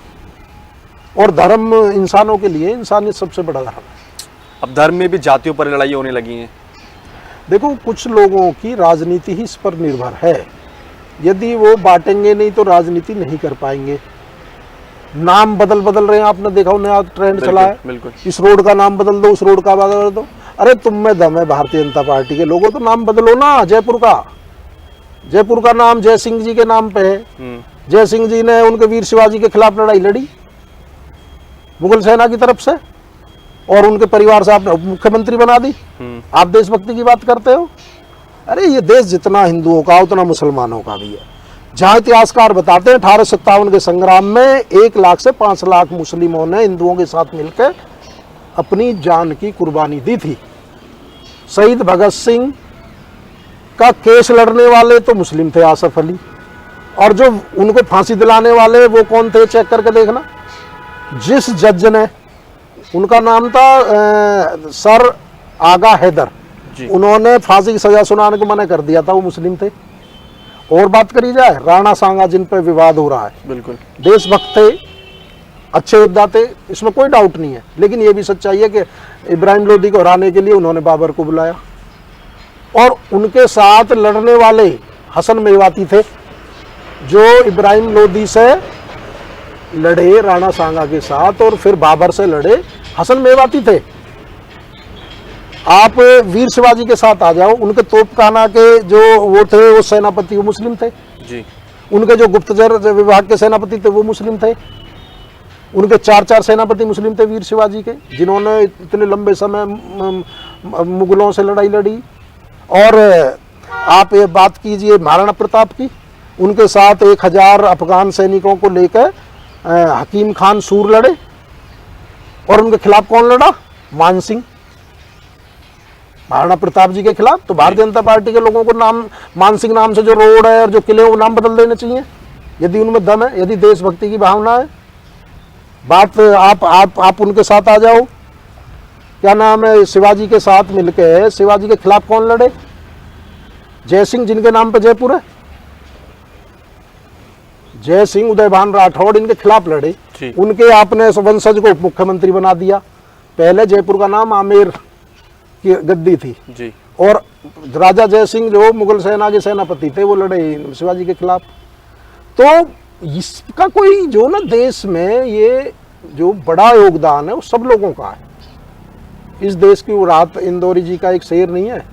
और धर्म इंसानों के लिए, इंसानियत सबसे बड़ा धर्म है। अब धर्म में भी जातियों पर लड़ाई होने लगी है। देखो कुछ लोगों की राजनीति ही इस पर निर्भर है, यदि वो बांटेंगे नहीं तो राजनीति नहीं कर पाएंगे। नाम बदल रहे हैं, आपने देखा नया ट्रेंड चला है, बिल्कुल। इस रोड का नाम बदल दो, उस रोड का बदल दो। अरे तुम में दम है भारतीय जनता पार्टी के लोगों, तो नाम बदलो ना। जयपुर का नाम जय सिंह जी के नाम पे है। जय सिंह जी ने उनके वीर शिवाजी के खिलाफ लड़ाई लड़ी मुगल सेना की तरफ से, और उनके परिवार से आपने मुख्यमंत्री बना दी। आप देशभक्ति की बात करते हो? अरे ये देश जितना हिंदुओं का उतना मुसलमानों का भी है। जहां इतिहासकार बताते हैं 1857 के संग्राम में 1 लाख से 5 लाख मुस्लिमों ने हिंदुओं के साथ मिलकर अपनी जान की कुर्बानी दी थी। शहीद भगत सिंह का केस लड़ने वाले तो मुस्लिम थे, आसफ अली, और जो उनको फांसी दिलाने वाले वो कौन थे, चेक करके देखना। जिस जज ने, उनका नाम था सर आगा हैदर, उन्होंने फांसी की सजा सुनाने को मना कर दिया था, वो मुस्लिम थे। और बात करी जाए राणा सांगा, जिन पर विवाद हो रहा है, बिल्कुल देशभक्त थे, अच्छे योद्धा थे, इसमें कोई डाउट नहीं है। लेकिन ये भी सच्चाई है कि इब्राहिम लोदी को हराने के लिए उन्होंने बाबर को बुलाया, और उनके साथ लड़ने वाले हसन मेवाती थे, जो इब्राहिम लोदी से लड़े राणा सांगा के साथ, और फिर बाबर से लड़े हसन मेवाती थे। आप वीर शिवाजी के साथ आ जाओ, उनके तोपखाना के जो वो थे, वो सेनापति वो मुस्लिम थे जी। उनके जो गुप्तचर विभाग के सेनापति थे वो मुस्लिम थे। उनके 4 सेनापति मुस्लिम थे वीर शिवाजी के, जिन्होंने इतने लंबे समय मुगलों से लड़ाई लड़ी। और आप ये बात कीजिए महाराणा प्रताप की, उनके साथ 1000 अफगान सैनिकों को लेकर हकीम खान सूर लड़े, और उनके खिलाफ कौन लड़ा? मान सिंह, महाराणा प्रताप जी के खिलाफ। तो भारतीय जनता पार्टी के लोगों को नाम मान सिंह नाम से जो रोड है और जो किले वो नाम बदल देने चाहिए, यदि उनमें दम है, यदि देशभक्ति की भावना है। बात आप उनके साथ आ जाओ, क्या नाम है, शिवाजी के साथ मिलकर शिवाजी के खिलाफ कौन लड़े? जय सिंह, जिनके नाम पे जयपुर है। जय सिंह, उदयभान राठौड़ इनके खिलाफ लड़े, उनके आपने वंशज को मुख्यमंत्री बना दिया। पहले जयपुर का नाम आमेर की गद्दी थी जी। और राजा जय सिंह जो मुगल सेना के सेनापति थे, वो लड़े शिवाजी के खिलाफ। तो इसका कोई जो ना देश में ये जो बड़ा योगदान है वो सब लोगों का है। इस देश की वो राहत इंदौरी जी का एक शेर नहीं है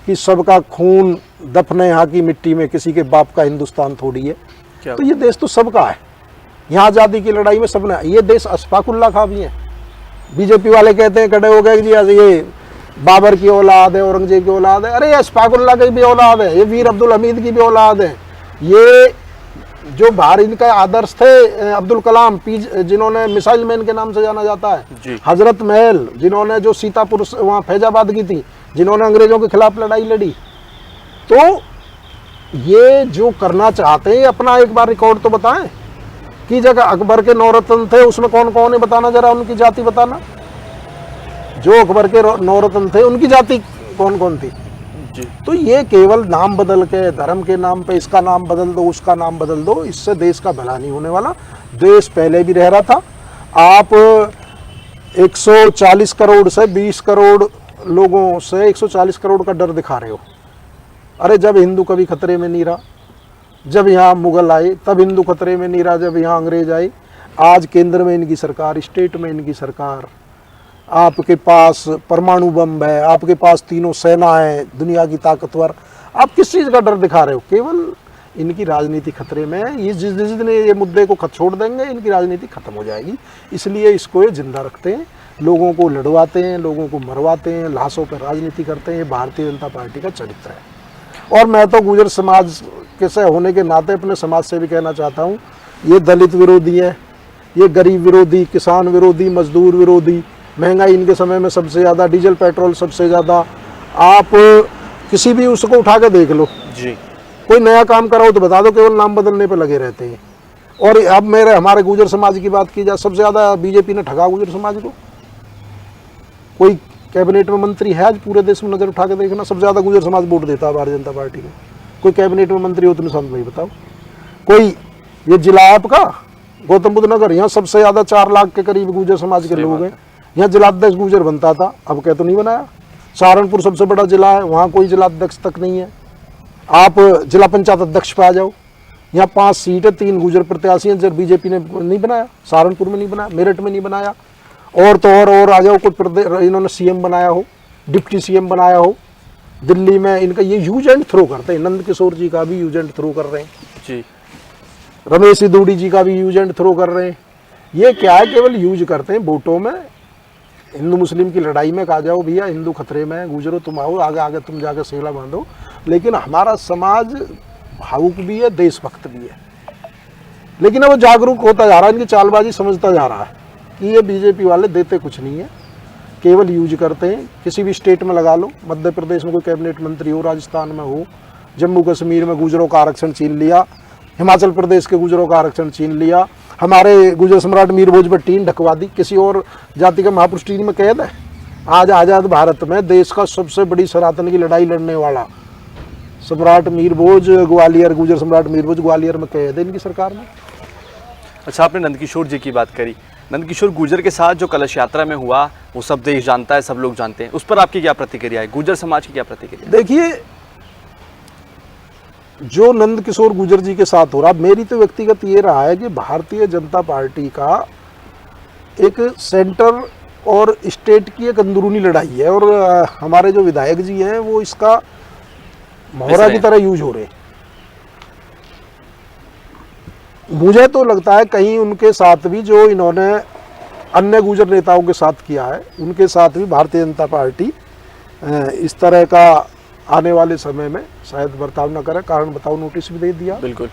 कि सबका खून दफने यहाँ की मिट्टी में, किसी के बाप का हिंदुस्तान थोड़ी है। तो ये देश तो सबका है। यहाँ आज़ादी की लड़ाई में सबने, ये देश अशफाकुल्ला खा भी है। बीजेपी वाले कहते हैं खड़े हो गए कि ये बाबर की औलाद है, औरंगजेब की औलाद है। अरे अशफाकुल्ला की भी औलाद है, ये वीर अब्दुल हमीद की भी औलाद है। ये जो बाहर इनका आदर्श थे अब्दुल कलाम, जिन्होंने मिसाइल मैन के नाम से जाना जाता है, हजरत महल, जिन्होंने जो सीतापुर वहाँ फैजाबाद की थी, जिन्होंने अंग्रेजों के खिलाफ लड़ाई लड़ी। तो ये जो करना चाहते हैं अपना एक बार रिकॉर्ड तो बताएं कि जगह अकबर के 9 रत्न थे, उसमें कौन कौन है बताना, जरा उनकी जाति बताना। जो अकबर के 9 रत्न थे उनकी जाति कौन कौन थी जी। तो ये केवल नाम बदल के, धर्म के नाम पे इसका नाम बदल दो, उसका नाम बदल दो, इससे देश का भला नहीं होने वाला। देश पहले भी रह रहा था। आप 140 करोड़ से 20 करोड़ लोगों से 140 करोड़ का डर दिखा रहे हो। अरे जब हिंदू कभी खतरे में नहीं रहा, जब यहाँ मुगल आए तब हिंदू खतरे में नहीं रहा, जब यहाँ अंग्रेज आए। आज केंद्र में इनकी सरकार, स्टेट में इनकी सरकार, आपके पास परमाणु बम है, आपके पास तीनों सेना है दुनिया की ताकतवर। आप किस चीज़ का डर दिखा रहे हो? केवल इनकी राजनीति खतरे में है। ये जिस दिन ये मुद्दे को छोड़ देंगे इनकी राजनीति खत्म हो जाएगी। इसलिए इसको ये जिंदा रखते हैं, लोगों को लड़वाते हैं, लोगों को मरवाते हैं, लाशों पर राजनीति करते हैं। ये भारतीय जनता पार्टी का चरित्र है। और मैं तो गुर्जर समाज के से होने के नाते अपने समाज से भी कहना चाहता हूँ, ये दलित विरोधी है, ये गरीब विरोधी, किसान विरोधी, मजदूर विरोधी। महंगाई इनके समय में सबसे ज़्यादा, डीजल पेट्रोल सबसे ज़्यादा। आप किसी भी उसको उठा के देख लो जी, कोई नया काम कराओ तो बता दो, केवल नाम बदलने पे लगे रहते हैं। और अब हमारे गुर्जर समाज की बात की जाए, सबसे ज़्यादा बीजेपी ने ठगा गुर्जर समाज को। कोई कैबिनेट में मंत्री है आज पूरे देश में, नजर उठा के देखना, सबसे ज़्यादा गुर्जर समाज वोट देता है भारतीय जनता पार्टी को। कोई कैबिनेट में मंत्री हो तो निशांत भाई बताओ। कोई ये जिला है आपका गौतम बुद्ध नगर, यहाँ सबसे ज़्यादा 4 लाख के करीब गुर्जर समाज के लोग हैं। यहाँ जिलाध्यक्ष गुर्जर बनता था, अब क्या तो नहीं बनाया। सहारनपुर सबसे बड़ा जिला है, वहाँ कोई जिलाध्यक्ष तक नहीं है। आप जिला पंचायत अध्यक्ष पे आ जाओ, यहाँ 5 सीट है, 3 गुर्जर प्रत्याशी हैं, जब बीजेपी ने नहीं बनाया। सहारनपुर में नहीं बनाया, मेरठ में नहीं बनाया, और तो और आ जाओ, कोई प्रदेश इन्होंने सीएम बनाया हो, डिप्टी सीएम बनाया हो दिल्ली में। इनका ये यूज एंड थ्रो करते हैं। नंद किशोर जी का भी यूज एंड थ्रो कर रहे हैं जी, रमेश सिद्धूड़ी जी का भी यूज एंड थ्रो कर रहे हैं। ये क्या है, केवल यूज करते हैं वोटों में। हिंदू मुस्लिम की लड़ाई में कहा जाओ भैया हिंदू खतरे में है, गुजरो तुम आओ, आगे आगे तुम जाकर सेला बांधो। लेकिन हमारा समाज भावुक भी है, देशभक्त भी है, लेकिन अब वो जागरूक होता जा रहा है, इनकी चालबाजी समझता जा रहा है कि ये बीजेपी वाले देते कुछ नहीं है, केवल यूज करते हैं। किसी भी स्टेट में लगा लो, मध्य प्रदेश में कोई कैबिनेट मंत्री हो, राजस्थान में हो, जम्मू कश्मीर में गुजरों का आरक्षण छीन लिया, हिमाचल प्रदेश के गुजरों का आरक्षण छीन लिया, हमारे गुजर सम्राट मीर भोज पर टीन ढकवा दी, किसी और जाति का महापुरुष टीन में कैद है। आज आज़ाद भारत में देश का सबसे बड़ी सनातन की लड़ाई लड़ने वाला सम्राट मीर भोज ग्वालियर, गुजर सम्राट मीर भोज ग्वालियर में कैद है इनकी सरकार में। अच्छा, आपने नंदकिशोर जी की बात करी। नंदकिशोर गुर्जर के साथ जो कलश यात्रा में हुआ वो सब देश जानता है, सब लोग जानते हैं, उस पर आपकी क्या प्रतिक्रिया है? गुर्जर समाज की क्या प्रतिक्रिया? देखिए, जो नंदकिशोर गुर्जर जी के साथ हो रहा, मेरी तो व्यक्तिगत ये रहा है कि भारतीय जनता पार्टी का एक सेंटर और स्टेट की एक अंदरूनी लड़ाई है, और हमारे जो विधायक जी हैं वो इसका मोहरा की तरह यूज हो रहे हैं। मुझे तो लगता है कहीं उनके साथ भी जो इन्होंने अन्य गुर्जर नेताओं के साथ किया है, उनके साथ भी भारतीय जनता पार्टी इस तरह का आने वाले समय में शायद बर्ताव न करे। कारण बताओ नोटिस भी दे दिया। बिल्कुल।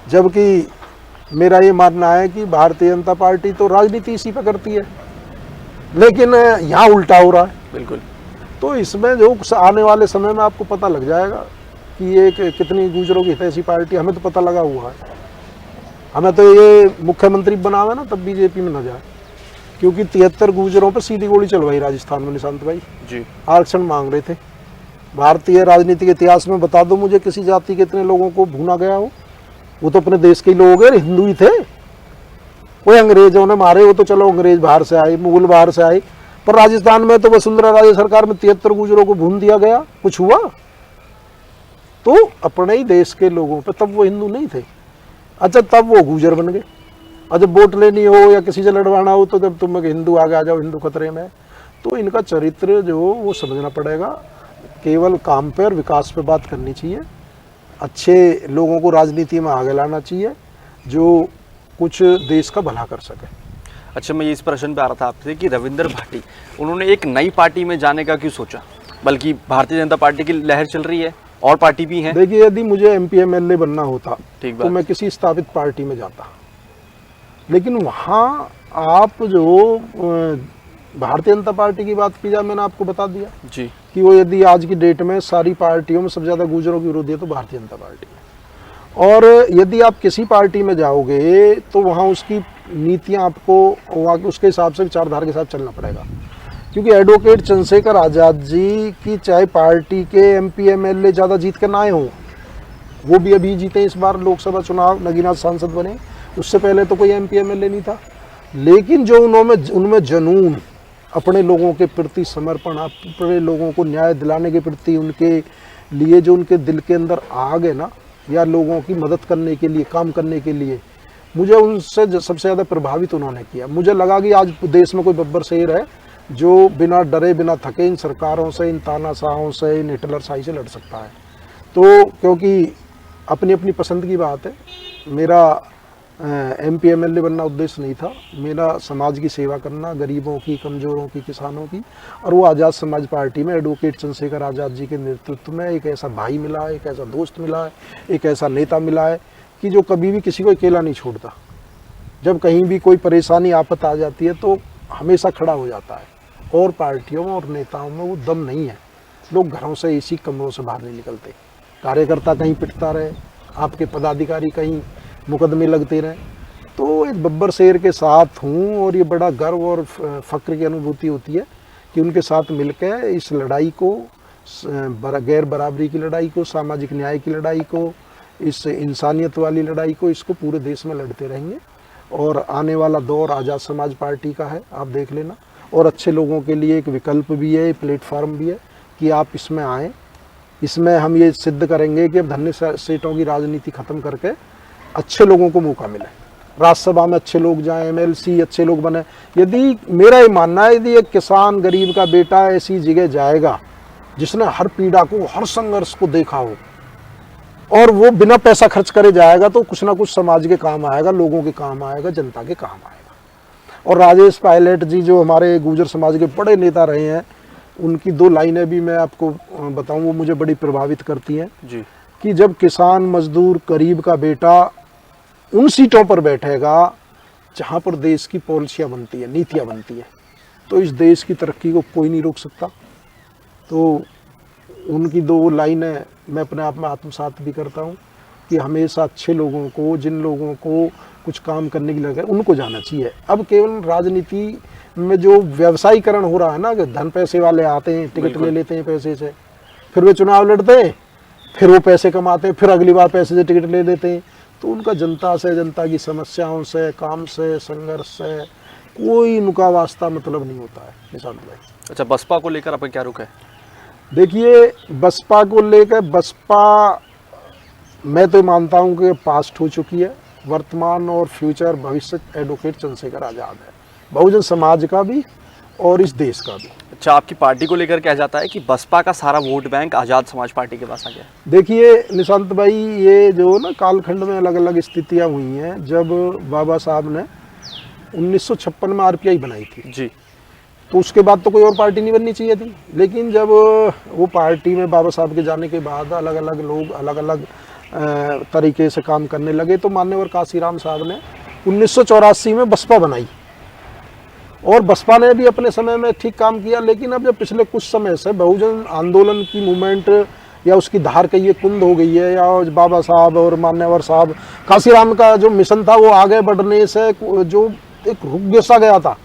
जबकि मेरा ये मानना है कि भारतीय जनता पार्टी तो राजनीति इसी पर करती है, लेकिन यहाँ उल्टा हो रहा है। बिल्कुल। तो इसमें जो आने वाले समय में आपको पता लग जाएगा कि ये कितनी गुर्जरों की हितैषी पार्टी। हमें तो पता लगा हुआ है, हमें तो ये मुख्यमंत्री बनावे ना तब बीजेपी में न जाए, क्योंकि 73 गुर्जरों पर सीधी गोली चलवाई राजस्थान में निशांत भाई जी। आरक्षण मांग रहे थे। भारतीय राजनीति के इतिहास में बता दो मुझे किसी जाति के इतने लोगों को भूना गया हो। वो तो अपने देश के ही लोग हैं, हिंदू ही थे। कोई अंग्रेजों ने मारे, वो तो चलो अंग्रेज बाहर से आए, मुगल बाहर से आए, पर राजस्थान में तो वसुंधरा राजे सरकार में 73 गुर्जरों को भून दिया गया। कुछ हुआ? तो अपने ही देश के लोगों पे तब वो हिंदू नहीं थे। अच्छा, तब वो गुर्जर बन गए। और जब वोट लेनी हो या किसी से लड़वाना हो तो जब तुम हिंदू आगे आ जाओ, हिंदू खतरे में। तो इनका चरित्र जो वो समझना पड़ेगा। केवल काम पे और विकास पे बात करनी चाहिए। अच्छे लोगों को राजनीति में आगे लाना चाहिए जो कुछ देश का भला कर सके। अच्छा, मैं ये इस प्रश्न पे आ रहा था आपसे कि रविंद्र भाटी उन्होंने एक नई पार्टी में जाने का क्यों सोचा? बल्कि भारतीय जनता पार्टी की लहर चल रही है और पार्टी भी है। देखिए, यदि मुझे एमपी एमएलए बनना होता तो मैं किसी स्थापित पार्टी में जाता, लेकिन वहाँ आप जो भारतीय जनता पार्टी की बात की जाए, मैंने आपको बता दिया जी कि वो यदि आज की डेट में सारी पार्टियों में सबसे ज़्यादा गुर्जरों की विरोधी है तो भारतीय जनता पार्टी है। और यदि आप किसी पार्टी में जाओगे तो वहाँ उसकी नीतियाँ आपको वहाँ उसके हिसाब से विचारधारा के साथ चलना पड़ेगा। क्योंकि एडवोकेट चंद्रशेखर आज़ाद जी की चाहे पार्टी के एमपी एमएलए ज़्यादा जीत के ना आए हों, वो भी अभी जीते इस बार लोकसभा चुनाव, नगीना सांसद बने, उससे पहले तो कोई एमपी एमएलए नहीं था। लेकिन जो उनमें जुनून, अपने लोगों के प्रति समर्पण, अपने लोगों को न्याय दिलाने के प्रति उनके लिए जो उनके दिल के अंदर आग है ना, या लोगों की मदद करने के लिए, काम करने के लिए, मुझे उनसे सबसे ज़्यादा प्रभावित उन्होंने किया। मुझे लगा कि आज देश में कोई बब्बर शेर है जो बिना डरे बिना थके इन सरकारों से, इन तानाशाहों से, इन हिटलरशाही से लड़ सकता है। तो क्योंकि अपनी अपनी पसंद की बात है, मेरा एमपी एमएलए बनना उद्देश्य नहीं था। मेरा समाज की सेवा करना, गरीबों की, कमज़ोरों की, किसानों की। और वो आज़ाद समाज पार्टी में एडवोकेट चंद्रशेखर आज़ाद जी के नेतृत्व में एक ऐसा भाई मिला है, एक ऐसा दोस्त मिला है, एक ऐसा नेता मिला है कि जो कभी भी किसी को अकेला नहीं छोड़ता। जब कहीं भी कोई परेशानी आफत आ जाती है तो हमेशा खड़ा हो जाता है। और पार्टियों में और नेताओं में वो दम नहीं है। लोग घरों से, इसी कमरों से बाहर नहीं निकलते। कार्यकर्ता कहीं पिटता रहे, आपके पदाधिकारी कहीं मुकदमे लगते रहे। तो एक बब्बर शेर के साथ हूँ और ये बड़ा गर्व और फ़ख्र की अनुभूति होती है कि उनके साथ मिलकर इस लड़ाई को, गैर बराबरी की लड़ाई को, सामाजिक न्याय की लड़ाई को, इस इंसानियत वाली लड़ाई को, इसको पूरे देश में लड़ते रहेंगे। और आने वाला दौर आज़ाद समाज पार्टी का है, आप देख लेना। और अच्छे लोगों के लिए एक विकल्प भी है, प्लेटफार्म भी है कि आप इसमें आएँ। इसमें हम ये सिद्ध करेंगे कि अब धन्य सेठों की राजनीति ख़त्म करके अच्छे लोगों को मौका मिले, राज्यसभा में अच्छे लोग जाएं, MLC अच्छे लोग बने। यदि मेरा ये मानना है, यदि एक किसान गरीब का बेटा ऐसी जगह जाएगा जिसने हर पीड़ा को, हर संघर्ष को देखा हो, और वो बिना पैसा खर्च करे जाएगा, तो कुछ ना कुछ समाज के काम आएगा, लोगों के काम आएगा, जनता के काम आएगा। और राजेश पायलट जी जो हमारे गुर्जर समाज के बड़े नेता रहे हैं, उनकी 2 लाइनें भी मैं आपको बताऊं, वो मुझे बड़ी प्रभावित करती हैं जी। कि जब किसान, मजदूर, गरीब का बेटा उन सीटों पर बैठेगा जहां पर देश की पॉलिसियां बनती है, नीतियां बनती है, तो इस देश की तरक्की को कोई नहीं रोक सकता। तो उनकी 2 लाइनें मैं अपने आप में आत्मसात भी करता हूं कि हमेशा अच्छे लोगों को, जिन लोगों को कुछ काम करने की लगे, उनको जाना चाहिए। अब केवल राजनीति में जो व्यवसायीकरण हो रहा है ना, कि धन पैसे वाले आते हैं, टिकट ले लेते हैं पैसे से, फिर वे चुनाव लड़ते हैं, फिर वो पैसे कमाते हैं, फिर अगली बार पैसे से टिकट ले लेते हैं। तो उनका जनता से, जनता की समस्याओं से, काम से, संघर्ष से कोई नुका वास्ता मतलब नहीं होता है निशांत भाई। अच्छा, बसपा को लेकर आपका क्या रुख है? देखिए, बसपा को लेकर, बसपा मैं तो मानता हूं कि पास्ट हो चुकी है। वर्तमान और फ्यूचर भविष्य एडवोकेट चंद्रशेखर आज़ाद है, बहुजन समाज का भी और इस देश का भी। अच्छा, आपकी पार्टी को लेकर कहा जाता है कि बसपा का सारा वोट बैंक आज़ाद समाज पार्टी के पास आ गया। देखिए निशांत भाई, ये जो ना कालखंड में अलग अलग स्थितियां हुई हैं। जब बाबा साहब ने 1956 में RPI बनाई थी जी, तो उसके बाद तो कोई और पार्टी नहीं बननी चाहिए थी। लेकिन जब वो पार्टी में बाबा साहब के जाने के बाद अलग अलग लोग अलग अलग तरीके से काम करने लगे, तो मान्यवर काशीराम साहब ने 1984 में बसपा बनाई, और बसपा ने भी अपने समय में ठीक काम किया। लेकिन अब जब पिछले कुछ समय से बहुजन आंदोलन की मूवमेंट या उसकी धार कहिए कुंद हो गई है, या बाबा साहब और मान्यवर साहब, काशीराम का जो मिशन था वो आगे बढ़ने से जो एक रुक सा गया था,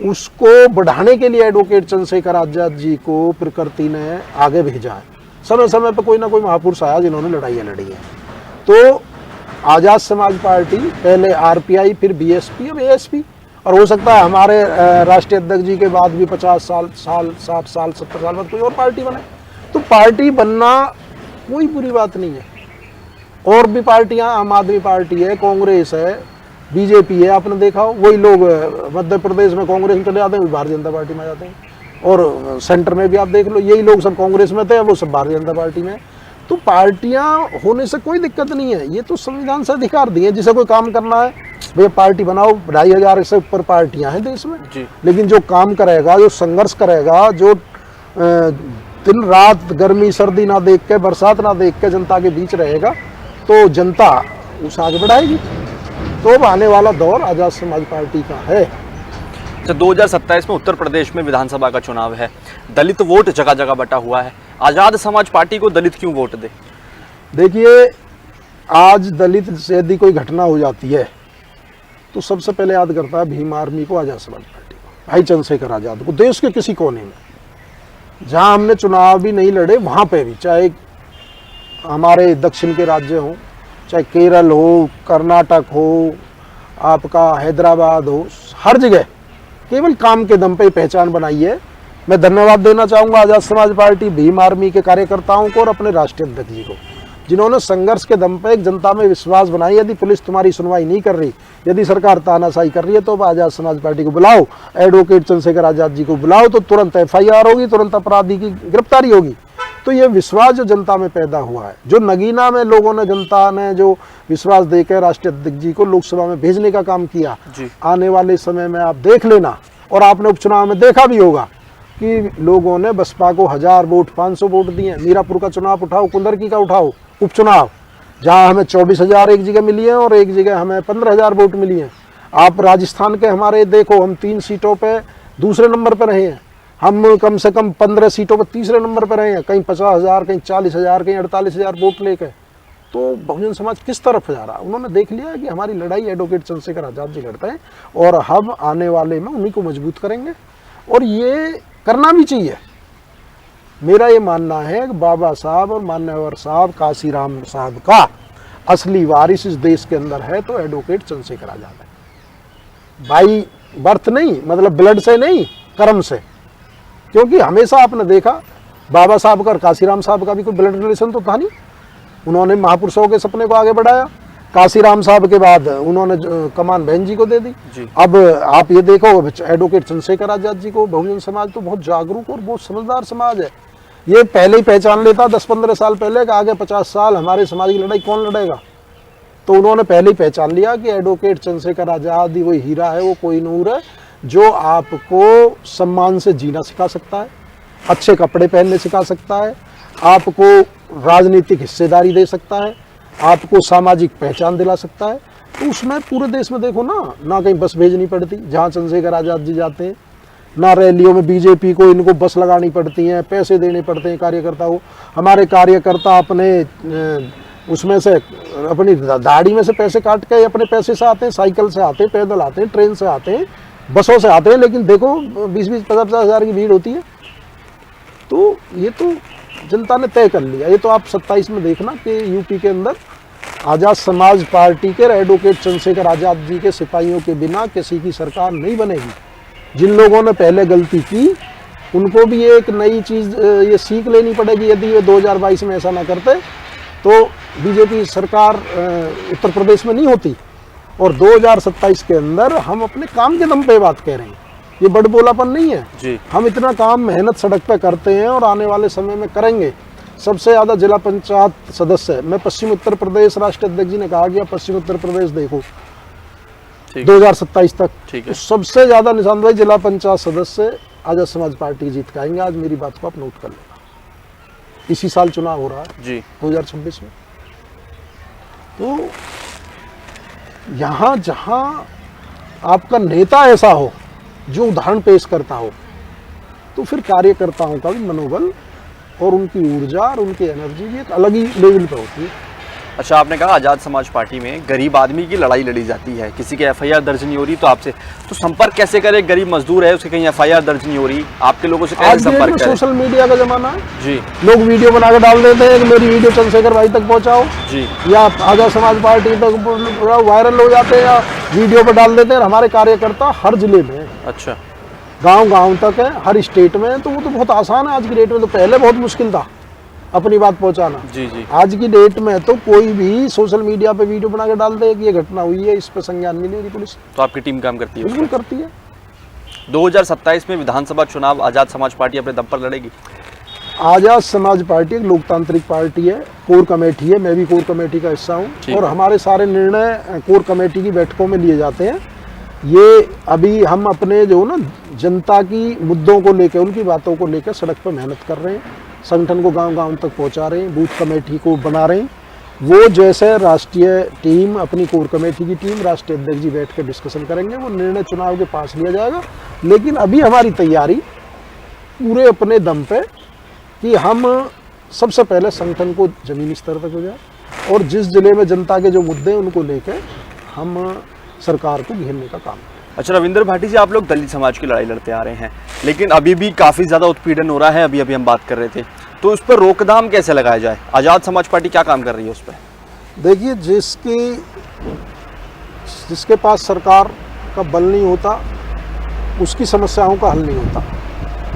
उसको बढ़ाने के लिए एडवोकेट चंद्रशेखर आज़ाद जी को प्रकृति ने आगे भेजा है। समय समय पर कोई ना कोई महापुरुष आया जिन्होंने लड़ाइयाँ लड़ी हैं। तो आज़ाद समाज पार्टी पहले RPI, फिर BSP, अब ASP, और हो सकता है हमारे राष्ट्रीय अध्यक्ष जी के बाद भी 50 साल, 60 साल, 70 साल बाद कोई और पार्टी बने। तो पार्टी बनना कोई बुरी बात नहीं है। और भी पार्टियां, आम आदमी पार्टी है, कांग्रेस है, BJP है, आपने देखा हो, वही लोग मध्य प्रदेश में कांग्रेस में चले जाते हैं, भारतीय जनता पार्टी में आ जाते हैं। और सेंटर में भी आप देख लो, यही लोग सब कांग्रेस में थे, वो सब भारतीय जनता पार्टी में। तो पार्टियां होने से कोई दिक्कत नहीं है, ये तो संविधान से अधिकार दिए। जिसे कोई काम करना है भैया पार्टी बनाओ, 2,500 से ऊपर पार्टियां हैं देश में जी। लेकिन जो काम करेगा, जो संघर्ष करेगा, जो दिन रात गर्मी सर्दी ना देख के, बरसात ना देख के जनता के बीच रहेगा, तो जनता उसे आगे बढ़ाएगी। तो अब आने वाला दौर आज़ाद समाज पार्टी का है। अच्छा, 2027 में उत्तर प्रदेश में विधानसभा का चुनाव है, दलित वोट जगह जगह बटा हुआ है, आज़ाद समाज पार्टी को दलित क्यों वोट दे? देखिए, आज दलित से यदि कोई घटना हो जाती है तो सबसे पहले याद करता है भीम आर्मी को, आज़ाद समाज पार्टी को, भाई चंद्रशेखर आज़ाद को। देश के किसी कोने में जहां हमने चुनाव भी नहीं लड़े, वहां पे भी, चाहे हमारे दक्षिण के राज्य हो, चाहे केरल हो, कर्नाटक हो, आपका हैदराबाद हो, हर जगह केवल काम के दम पे पहचान बनाई है। मैं धन्यवाद देना चाहूँगा आज़ाद समाज पार्टी, भीम आर्मी के कार्यकर्ताओं को और अपने राष्ट्रीय अध्यक्ष जी को, जिन्होंने संघर्ष के दम पे एक जनता में विश्वास बनाई। यदि पुलिस तुम्हारी सुनवाई नहीं कर रही, यदि सरकार तानाशाही कर रही है, तो आज़ाद समाज पार्टी को बुलाओ, एडवोकेट चंद्रशेखर आज़ाद जी को बुलाओ, तो तुरंत FIR होगी, तुरंत अपराधी की गिरफ्तारी होगी। तो ये विश्वास जो जनता में पैदा हुआ है, जो नगीना में लोगों ने, जनता ने जो विश्वास देकर राष्ट्रीय अध्यक्ष जी को लोकसभा में भेजने का काम किया, आने वाले समय में आप देख लेना। और आपने उपचुनाव में देखा भी होगा कि लोगों ने बसपा को 1000 वोट, 500 वोट दिए। मीरापुर का चुनाव उठाओ, कुंदरकी का उठाओ, उपचुनाव, जहां हमें 24,000 एक जगह मिली है और एक जगह हमें 15,000 वोट मिली हैं। आप राजस्थान के हमारे देखो, हम 3 सीटों पे दूसरे नंबर पर रहे हैं, हम कम से कम 15 सीटों पर तीसरे नंबर पर रहे हैं, कहीं 50,000, कहीं 40,000, कहीं 48,000 वोट लेकर। तो बहुजन समाज किस तरफ जा रहा है। उन्होंने देख लिया कि हमारी लड़ाई एडवोकेट चंद्रशेखर आजाद जी लड़ते हैं और हम आने वाले में उन्हीं को मजबूत करेंगे, और ये करना भी चाहिए। मेरा ये मानना है कि बाबा साहब और मान्यवर साहब काशीराम साहब का असली वारिस इस देश के अंदर है तो एडवोकेट चंद्रशेखर आजाद है। बाई बर्थ नहीं, मतलब ब्लड से नहीं, कर्म से। क्योंकि हमेशा आपने देखा बाबा साहब का और काशीराम साहब का भी कोई ब्लड रिलेशन तो था नहीं। उन्होंने महापुरुषों के सपने को आगे बढ़ाया। काशीराम साहब के बाद उन्होंने कमान बहन जी को दे दी। अब आप ये देखो एडवोकेट चंद्रशेखर आजाद जी को बहुजन समाज तो बहुत जागरूक और बहुत समझदार समाज है। ये पहले ही पहचान लेता 10-15 साल पहले कि आगे 50 साल हमारे समाज की लड़ाई कौन लड़ेगा। तो उन्होंने पहले ही पहचान लिया कि एडवोकेट चंद्रशेखर आजाद ही वही हीरा है, वो कोई नूर है जो आपको सम्मान से जीना सिखा सकता है, अच्छे कपड़े पहनने सिखा सकता है, आपको राजनीतिक हिस्सेदारी दे सकता है, आपको सामाजिक पहचान दिला सकता है। तो उसमें पूरे देश में देखो ना कहीं बस भेजनी पड़ती जहाँ चंद्रशेखर आजाद जी जाते हैं, ना रैलियों में बीजेपी को इनको बस लगानी पड़ती हैं, पैसे देने पड़ते हैं कार्यकर्ता को। हमारे कार्यकर्ता अपने उसमें से अपनी दाढ़ी में से पैसे काट के अपने पैसे से आते हैं, साइकिल से आते हैं, पैदल आते हैं, ट्रेन से आते हैं, बसों से आते हैं, लेकिन देखो 20-20, 50-50 हज़ार की भीड़ होती है। तो ये तो जनता ने तय कर लिया। ये तो आप 27 में देखना कि यूपी के अंदर आज़ाद समाज पार्टी के एडवोकेट चंद्रशेखर आजाद जी के सिपाहियों के बिना किसी की सरकार नहीं बनेगी। जिन लोगों ने पहले गलती की उनको भी एक नई चीज़ ये सीख लेनी पड़ेगी। यदि ये 2022 में ऐसा ना करते तो बीजेपी सरकार उत्तर प्रदेश में नहीं होती। और 2027 के अंदर हम अपने काम के दम पे बात कह रहे हैं, ये बड़बोलापन नहीं है जी। हम इतना काम मेहनत सड़क पे करते हैं और आने वाले समय में करेंगे। सबसे ज़्यादा जिला पंचायत सदस्य मैं पश्चिम उत्तर प्रदेश राष्ट्रीय अध्यक्ष जी ने कहा कि पश्चिम उत्तर प्रदेश देखो 2027 तक, तो सबसे ज़्यादा निशानदेही जिला पंचायत सदस्य आजाद समाज पार्टी जीत के आएंगे। आज मेरी बात को आप नोट कर लेना। इसी साल चुनाव हो रहा है जी 2026 में। तो यहाँ जहाँ आपका नेता ऐसा हो जो उदाहरण पेश करता हो, तो फिर कार्यकर्ताओं का भी मनोबल और उनकी ऊर्जा और उनकी एनर्जी भी एक अलग ही लेवल पर होती है। अच्छा, आपने कहा आज़ाद समाज पार्टी में गरीब आदमी की लड़ाई लड़ी जाती है, किसी के एफआईआर दर्ज नहीं हो रही, तो आपसे तो संपर्क कैसे करे? गरीब मजदूर है, उसके कहीं एफआईआर दर्ज नहीं हो रही, आपके लोगों से कैसे संपर्क करें? सोशल मीडिया का जमाना है जी। लोग वीडियो बना के डाल देते हैं कि मेरी वीडियो चंद्रशेखर भाई तक पहुंचाओ जी, या आज़ाद समाज पार्टी तक वायरल हो जाते हैं या वीडियो पर डाल देते हैं। हमारे कार्यकर्ता हर जिले में, अच्छा, गांव तक है, हर स्टेट में। तो वो तो बहुत आसान है आज की डेट में। तो पहले बहुत मुश्किल था अपनी बात पहुंचाना। जी जी। आज की डेट में तो कोई भी सोशल मीडिया पे वीडियो बना के डाल दे कि ये घटना हुई है, इस पर संज्ञान नहीं लेगी पुलिस। तो आपकी टीम काम करती है? बिल्कुल करती है। 2027 में विधानसभा चुनाव आज़ाद समाज पार्टी अपने दम पर लड़ेगी? आज़ाद समाज पार्टी एक लोकतांत्रिक पार्टी है, कोर कमेटी है, मैं भी कोर कमेटी का हिस्सा हूँ और हमारे सारे निर्णय कोर कमेटी की बैठकों में लिए जाते हैं। ये अभी हम अपने जो ना जनता की मुद्दों को लेकर, उनकी बातों को लेकर सड़क पर मेहनत कर रहे हैं, संगठन को गांव तक पहुंचा रहे हैं, बूथ कमेटी को बना रहे हैं। वो जैसे राष्ट्रीय टीम, अपनी कोर कमेटी की टीम, राष्ट्रीय अध्यक्ष जी बैठ कर डिस्कशन करेंगे, वो निर्णय चुनाव के पास लिया जाएगा। लेकिन अभी हमारी तैयारी पूरे अपने दम पे कि हम सबसे पहले संगठन को जमीनी स्तर तक हो जाए और जिस जिले में जनता के जो मुद्दे हैं उनको लेकर हम सरकार को घेरने का काम। अच्छा रविंद्र भाटी जी, आप लोग दलित समाज की लड़ाई लड़ते आ रहे हैं, लेकिन अभी भी काफ़ी ज़्यादा उत्पीड़न हो रहा है, अभी हम बात कर रहे थे, तो उस पर रोकथाम कैसे लगाया जाए? आज़ाद समाज पार्टी क्या काम कर रही है उस पर? देखिए, जिसके पास सरकार का बल नहीं होता उसकी समस्याओं का हल नहीं होता,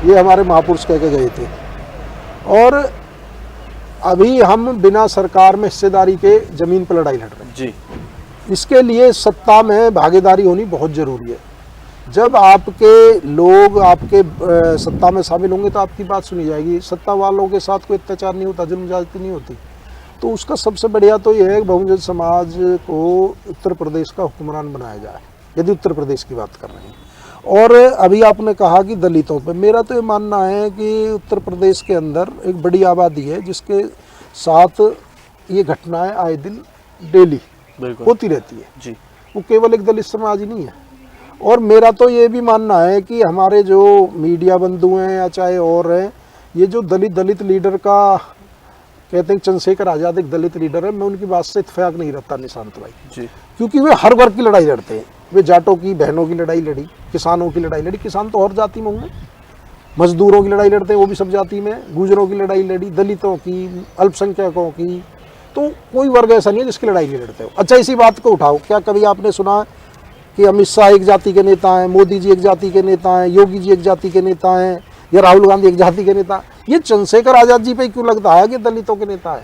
ये हमारे महापुरुष कह के गए थे। और अभी हम बिना सरकार में हिस्सेदारी के ज़मीन पर लड़ाई लड़ रहे हैं जी। इसके लिए सत्ता में भागीदारी होनी बहुत ज़रूरी है। जब आपके लोग आपके सत्ता में शामिल होंगे तो आपकी बात सुनी जाएगी। सत्ता वालों के साथ कोई अत्याचार नहीं होता, जुल्म ज्यादती नहीं होती। तो उसका सबसे बढ़िया तो यह है कि बहुजन समाज को उत्तर प्रदेश का हुक्मरान बनाया जाए, यदि उत्तर प्रदेश की बात कर रहे हैं। और अभी आपने कहा कि दलितों पे, मेरा तो ये मानना है कि उत्तर प्रदेश के अंदर एक बड़ी आबादी है जिसके साथ ये घटनाएं आए दिन डेली होती रहती है जी। वो केवल एक दलित समाज ही नहीं है। और मेरा तो ये भी मानना है कि हमारे जो मीडिया बंधु हैं या चाहे और हैं, ये जो दलित लीडर का कहते हैं चंद्रशेखर आज़ाद एक दलित लीडर है, मैं उनकी बात से इत्तेफाक नहीं रखता निशांत भाई जी। क्योंकि वे हर वर्ग की लड़ाई लड़ते हैं। वे जाटों की बहनों की लड़ाई लड़ी, किसानों की लड़ाई लड़ी, किसान तो और जाति में होंगे, मजदूरों की लड़ाई लड़ते हैं वो भी सब जाति में, गुजरों की लड़ाई लड़ी, दलितों की, अल्पसंख्यकों की, तो कोई वर्ग ऐसा नहीं है जिसकी लड़ाई नहीं लड़ते हो। अच्छा इसी बात को उठाओ, क्या कभी आपने सुना कि अमित शाह एक जाति के नेता हैं, मोदी जी एक जाति के नेता हैं, योगी जी एक जाति के नेता हैं, या राहुल गांधी एक जाति के नेता? ये चंद्रशेखर आज़ाद जी पे क्यों लगता है कि दलितों के नेता है?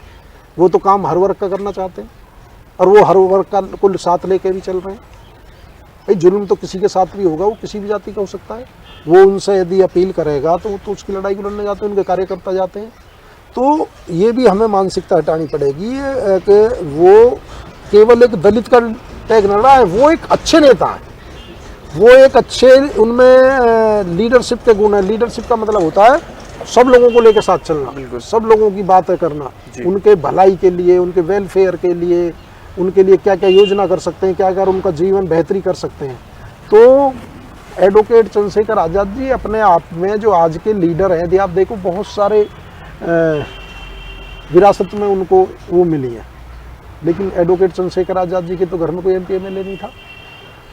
वो तो काम हर वर्ग का करना चाहते हैं और वो हर वर्ग का कुल साथ लेके भी चल रहे हैं। भाई जुल्म तो किसी के साथ भी होगा, वो किसी भी जाति का हो सकता है। वो उनसे यदि अपील करेगा तो उसकी लड़ाई को लड़ने जाते हैं, उनके कार्यकर्ता जाते हैं। तो ये भी हमें मानसिकता हटानी पड़ेगी कि वो केवल एक दलित का टैग न रहा है, वो एक अच्छे नेता है, वो एक अच्छे, उनमें लीडरशिप के गुण है। लीडरशिप का मतलब होता है सब लोगों को लेकर साथ चलना, सब लोगों की बातें करना, उनके भलाई के लिए, उनके वेलफेयर के लिए, उनके लिए क्या क्या योजना कर सकते हैं, क्या क्या उनका जीवन बेहतरी कर सकते हैं। तो एडवोकेट चंद्रशेखर आज़ाद जी अपने आप में जो आज के लीडर हैं, यदि आप देखो बहुत सारे विरासत में उनको वो मिली है, लेकिन एडवोकेट चंद्रशेखर आज़ाद जी के तो घर में कोई MP MLA नहीं था।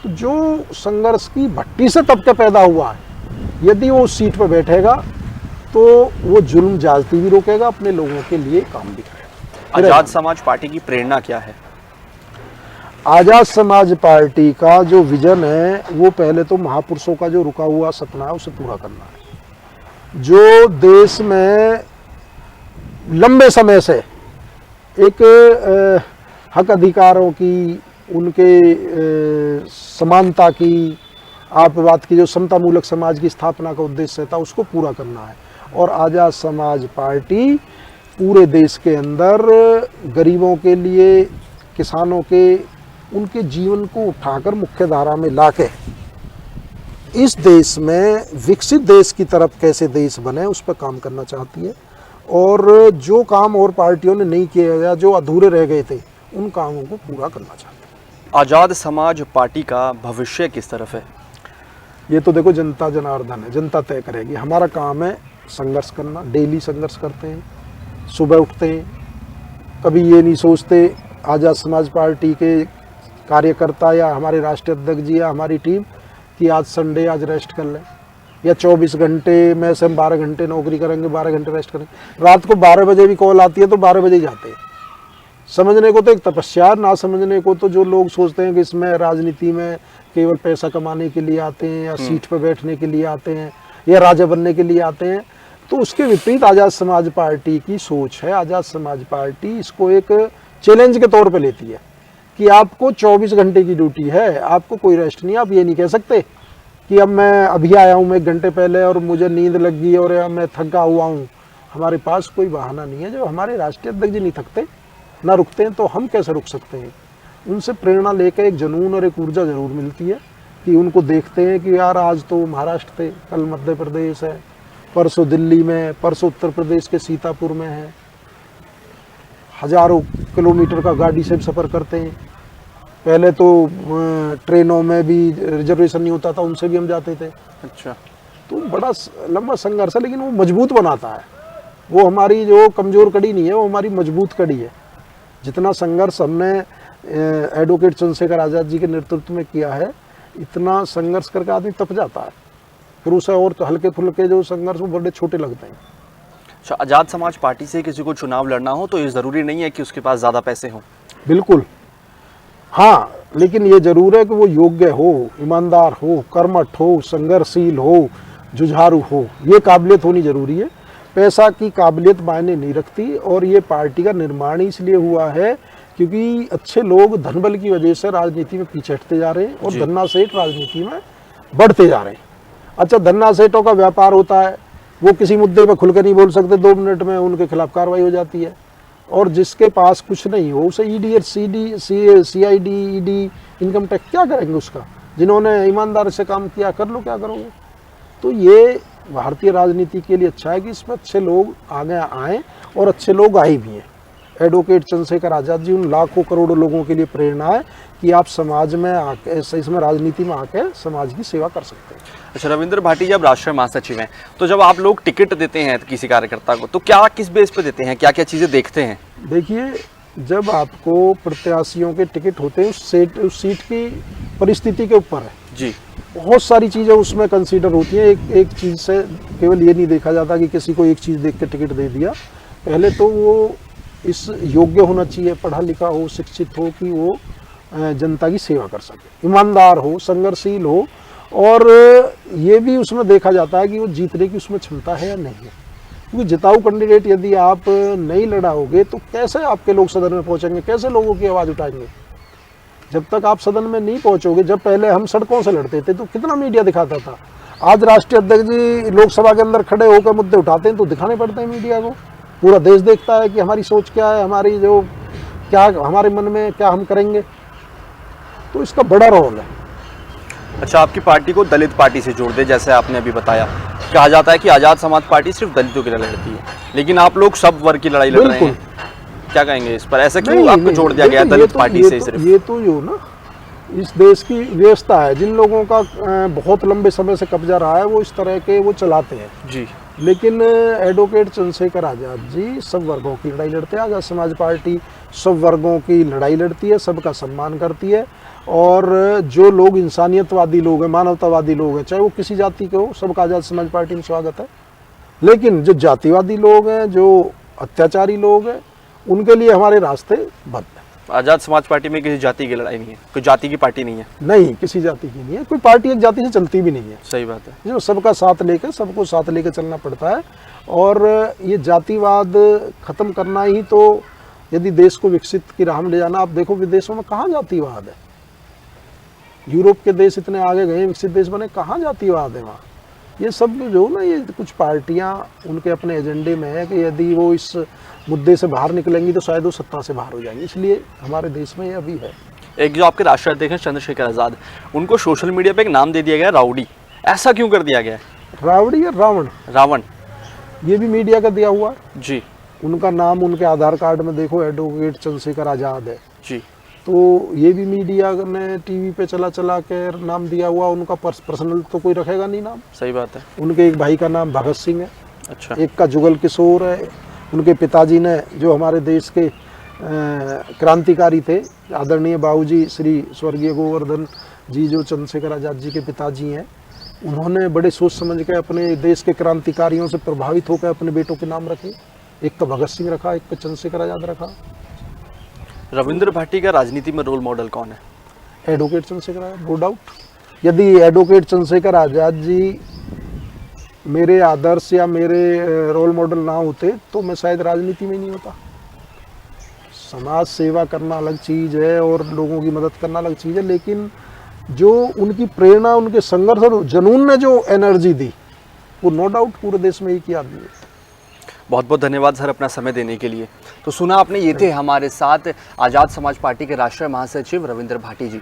तो जो संघर्ष की भट्टी से तबके पैदा हुआ है, यदि वो उस सीट पर बैठेगा तो वो जुल्म ज्यादती भी रोकेगा, अपने लोगों के लिए काम भी करेगा। आजाद समाज पार्टी की प्रेरणा क्या है? आज़ाद समाज पार्टी का जो विजन है वो पहले तो महापुरुषों का जो रुका हुआ सपना है उसे पूरा करना है। जो देश में लंबे समय से एक हक अधिकारों की, उनके समानता की, आपवाद की, जो समतामूलक समाज की स्थापना का उद्देश्य था उसको पूरा करना है। और आज़ाद समाज पार्टी पूरे देश के अंदर गरीबों के लिए, किसानों के, उनके जीवन को उठाकर मुख्य धारा में लाके इस देश में विकसित देश की तरफ कैसे देश बने उस पर काम करना चाहती है। और जो काम और पार्टियों ने नहीं किए या जो अधूरे रह गए थे उन कामों को पूरा करना चाहती है। आज़ाद समाज पार्टी का भविष्य किस तरफ है? ये तो देखो जनता जनार्दन है, जनता तय करेगी। हमारा काम है संघर्ष करना, डेली संघर्ष करते हैं, सुबह उठते हैं, कभी ये नहीं सोचते आज़ाद समाज पार्टी के कार्यकर्ता या हमारे राष्ट्रीय अध्यक्ष जी या हमारी टीम कि आज संडे, आज रेस्ट कर लें, या 24 घंटे में से हम 12 घंटे नौकरी करेंगे, 12 घंटे रेस्ट करेंगे। रात को 12 बजे भी कॉल आती है तो 12 बजे ही जाते हैं। समझने को तो एक तपस्या, ना समझने को तो जो लोग सोचते हैं कि इसमें राजनीति में केवल पैसा कमाने के लिए आते हैं या सीट पर बैठने के लिए आते हैं या राजा बनने के लिए आते हैं, तो उसके विपरीत आज़ाद समाज पार्टी की सोच है। आज़ाद समाज पार्टी इसको एक चैलेंज के तौर पे लेती है कि आपको 24 घंटे की ड्यूटी है, आपको कोई रेस्ट नहीं। आप ये नहीं कह सकते कि अब मैं अभी आया हूँ 1 घंटे पहले और मुझे नींद लग गई और मैं थका हुआ हूँ। हमारे पास कोई बहाना नहीं है। जो हमारे राष्ट्रीय अध्यक्ष जी नहीं थकते ना रुकते हैं तो हम कैसे रुक सकते हैं। उनसे प्रेरणा लेकर एक जुनून और एक ऊर्जा जरूर मिलती है कि उनको देखते हैं कि यार आज तो महाराष्ट्र थे, कल मध्य प्रदेश है, परसों दिल्ली में, परसों उत्तर प्रदेश के सीतापुर में है। हजारों किलोमीटर का गाड़ी से सफ़र करते हैं। पहले तो ट्रेनों में भी रिजर्वेशन नहीं होता था, उनसे भी हम जाते थे। अच्छा, तो बड़ा लंबा संघर्ष है, लेकिन वो मजबूत बनाता है। वो हमारी जो कमज़ोर कड़ी नहीं है, वो हमारी मजबूत कड़ी है। जितना संघर्ष हमने एडवोकेट चंद्रशेखर आज़ाद जी के नेतृत्व में किया है, इतना संघर्ष करके आदमी तप जाता है। फिर उसे और तो हल्के फुल्के जो संघर्ष वो बड़े छोटे लगते हैं। अच्छा, आज़ाद समाज पार्टी से किसी को चुनाव लड़ना हो तो ये ज़रूरी नहीं है कि उसके पास ज़्यादा पैसे हों। बिल्कुल, हाँ, लेकिन ये जरूर है कि वो योग्य हो, ईमानदार हो, कर्मठ हो, संघर्षशील हो, जुझारू हो। ये काबिलियत होनी जरूरी है। पैसा की काबिलियत मायने नहीं रखती। और ये पार्टी का निर्माण इसलिए हुआ है क्योंकि अच्छे लोग धनबल की वजह से राजनीति में पीछे हटते जा रहे हैं और धन्ना सेठ राजनीति में बढ़ते जा रहे हैं। अच्छा, धन्ना सेठों का व्यापार होता है, वो किसी मुद्दे पर खुलकर नहीं बोल सकते, 2 मिनट में उनके खिलाफ कार्रवाई हो जाती है। और जिसके पास कुछ नहीं हो उसे ईडी और CID, ED, इनकम टैक्स क्या करेंगे उसका? जिन्होंने ईमानदार से काम किया, कर लो, क्या करोगे? तो ये भारतीय राजनीति के लिए अच्छा है कि इसमें अच्छे लोग आगे आएँ और अच्छे लोग आए भी हैं। एडवोकेट चंद्रशेखर आज़ाद जी उन लाखों करोड़ों लोगों के लिए प्रेरणा है कि आप समाज में आके, इसमें राजनीति में आके समाज की सेवा कर सकते हैं। अच्छा, रविंद्र भाटी जब राष्ट्रीय महासचिव हैं, तो जब आप लोग टिकट देते हैं किसी कार्यकर्ता को, तो क्या किस बेस पे देते हैं, क्या क्या चीज़ें देखते हैं? देखिए, जब आपको प्रत्याशियों के टिकट होते हैं उस सीट की परिस्थिति के ऊपर है जी, बहुत सारी चीज़ें उसमें कंसीडर होती हैं। एक चीज़ से केवल ये नहीं देखा जाता कि किसी को एक चीज़ देख के टिकट दे दिया। पहले तो वो इस योग्य होना चाहिए, पढ़ा लिखा हो, शिक्षित हो, कि वो जनता की सेवा कर सके, ईमानदार हो, संघर्षशील हो, और ये भी उसमें देखा जाता है कि वो जीतने की उसमें क्षमता है या नहीं है। क्योंकि जिताऊ कैंडिडेट यदि आप नहीं लड़ाओगे तो कैसे आपके लोग सदन में पहुंचेंगे, कैसे लोगों की आवाज़ उठाएंगे? जब तक आप सदन में नहीं पहुंचोगे, जब पहले हम सड़कों से लड़ते थे तो कितना मीडिया दिखाता था। आज राष्ट्रीय अध्यक्ष जी लोकसभा के अंदर खड़े होकर मुद्दे उठाते हैं तो दिखाने पड़ते हैं मीडिया को। पूरा देश देखता है कि हमारी सोच क्या है, हमारी जो क्या हमारे मन में क्या हम करेंगे, तो इसका बड़ा रोल है। अच्छा, आपकी पार्टी को दलित पार्टी से जोड़ दे, जैसे आपने अभी बताया, कहा जाता है कि आज़ाद समाज पार्टी सिर्फ दलितों के लिए लड़ती है, लेकिन आप लोग सब वर्ग की लड़ाई लड़ रहे हैं। क्या कहेंगे इस पर? ऐसा क्यों आपको जोड़ दिया गया दलित पार्टी से सिर्फ? ये तो जो ना इस देश की व्यवस्था है, जिन लोगों का बहुत लंबे समय से कब्जा रहा है वो इस तरह के वो चलाते हैं जी। लेकिन एडवोकेट चंद्रशेखर आज़ाद जी सब वर्गों की लड़ाई लड़ते हैं। आज़ाद समाज पार्टी सब वर्गों की लड़ाई लड़ती है, सबका सम्मान करती है, और जो लोग इंसानियतवादी लोग हैं, मानवतावादी लोग हैं, चाहे वो किसी जाति के हो, सबका आज़ाद समाज पार्टी में स्वागत है। लेकिन जो जातिवादी लोग हैं, जो अत्याचारी लोग हैं, उनके लिए हमारे रास्ते बंद हैं। आज़ाद समाज पार्टी में किसी जाति की लड़ाई नहीं है, कोई जाति की पार्टी नहीं है? नहीं, किसी जाति की नहीं है। कोई पार्टी एक जाति से चलती भी नहीं है। सही बात है। जो सबका साथ लेकर, सबको साथ लेकर चलना पड़ता है, और ये जातिवाद खत्म करना ही तो, यदि देश को विकसित की राह में ले जाना। आप देखो विदेशों में कहाँ जातिवाद है, यूरोप के देश इतने आगे गए, विकसित देश बने, कहाँ जातिवाद है वहाँ? ये सब जो ना, ये कुछ पार्टियां उनके अपने एजेंडे में है कि यदि वो इस मुद्दे से बाहर निकलेंगी तो शायद वो सत्ता से बाहर हो जाएंगी, इसलिए हमारे देश में ये अभी है। एक जो आपके राष्ट्रीय अध्यक्ष हैं चंद्रशेखर आज़ाद, उनको सोशल मीडिया पे एक नाम दे दिया गया राउडी, ऐसा क्यों कर दिया गया है? रावड़ी या रावण? रावण। ये भी मीडिया का दिया हुआ जी। उनका नाम उनके आधार कार्ड में देखो एडवोकेट चंद्रशेखर आज़ाद है जी। तो ये भी मीडिया ने टीवी पे चला के नाम दिया हुआ। उनका पर्सनल तो कोई रखेगा नहीं नाम। सही बात है। उनके एक भाई का नाम भगत सिंह है, अच्छा, एक का जुगल किशोर है। उनके पिताजी ने, जो हमारे देश के क्रांतिकारी थे, आदरणीय बाबूजी श्री स्वर्गीय गोवर्धन जी, जो चंद्रशेखर आज़ाद जी के पिताजी हैं, उन्होंने बड़े सोच समझ के अपने देश के क्रांतिकारियों से प्रभावित होकर अपने बेटों के नाम रखे। एक का भगत सिंह रखा, एक का चंद्रशेखर आज़ाद रखा। रविंद्र भाटी का राजनीति में रोल मॉडल कौन है? Advocate Chandrashekhar Azad, no doubt. यदि एडवोकेट चंद्रशेखर आज़ाद जी मेरे आदर्श या मेरे रोल मॉडल ना होते तो मैं शायद राजनीति में नहीं होता। समाज सेवा करना अलग चीज़ है और लोगों की मदद करना अलग चीज़ है, लेकिन जो उनकी प्रेरणा, उनके संघर्ष और जुनून ने जो एनर्जी दी, वो नो डाउट पूरे देश में एक ही आदमी है। बहुत बहुत धन्यवाद सर अपना समय देने के लिए। तो सुना आपने, ये थे हमारे साथ आज़ाद समाज पार्टी के राष्ट्रीय महासचिव रविंद्र भाटी जी।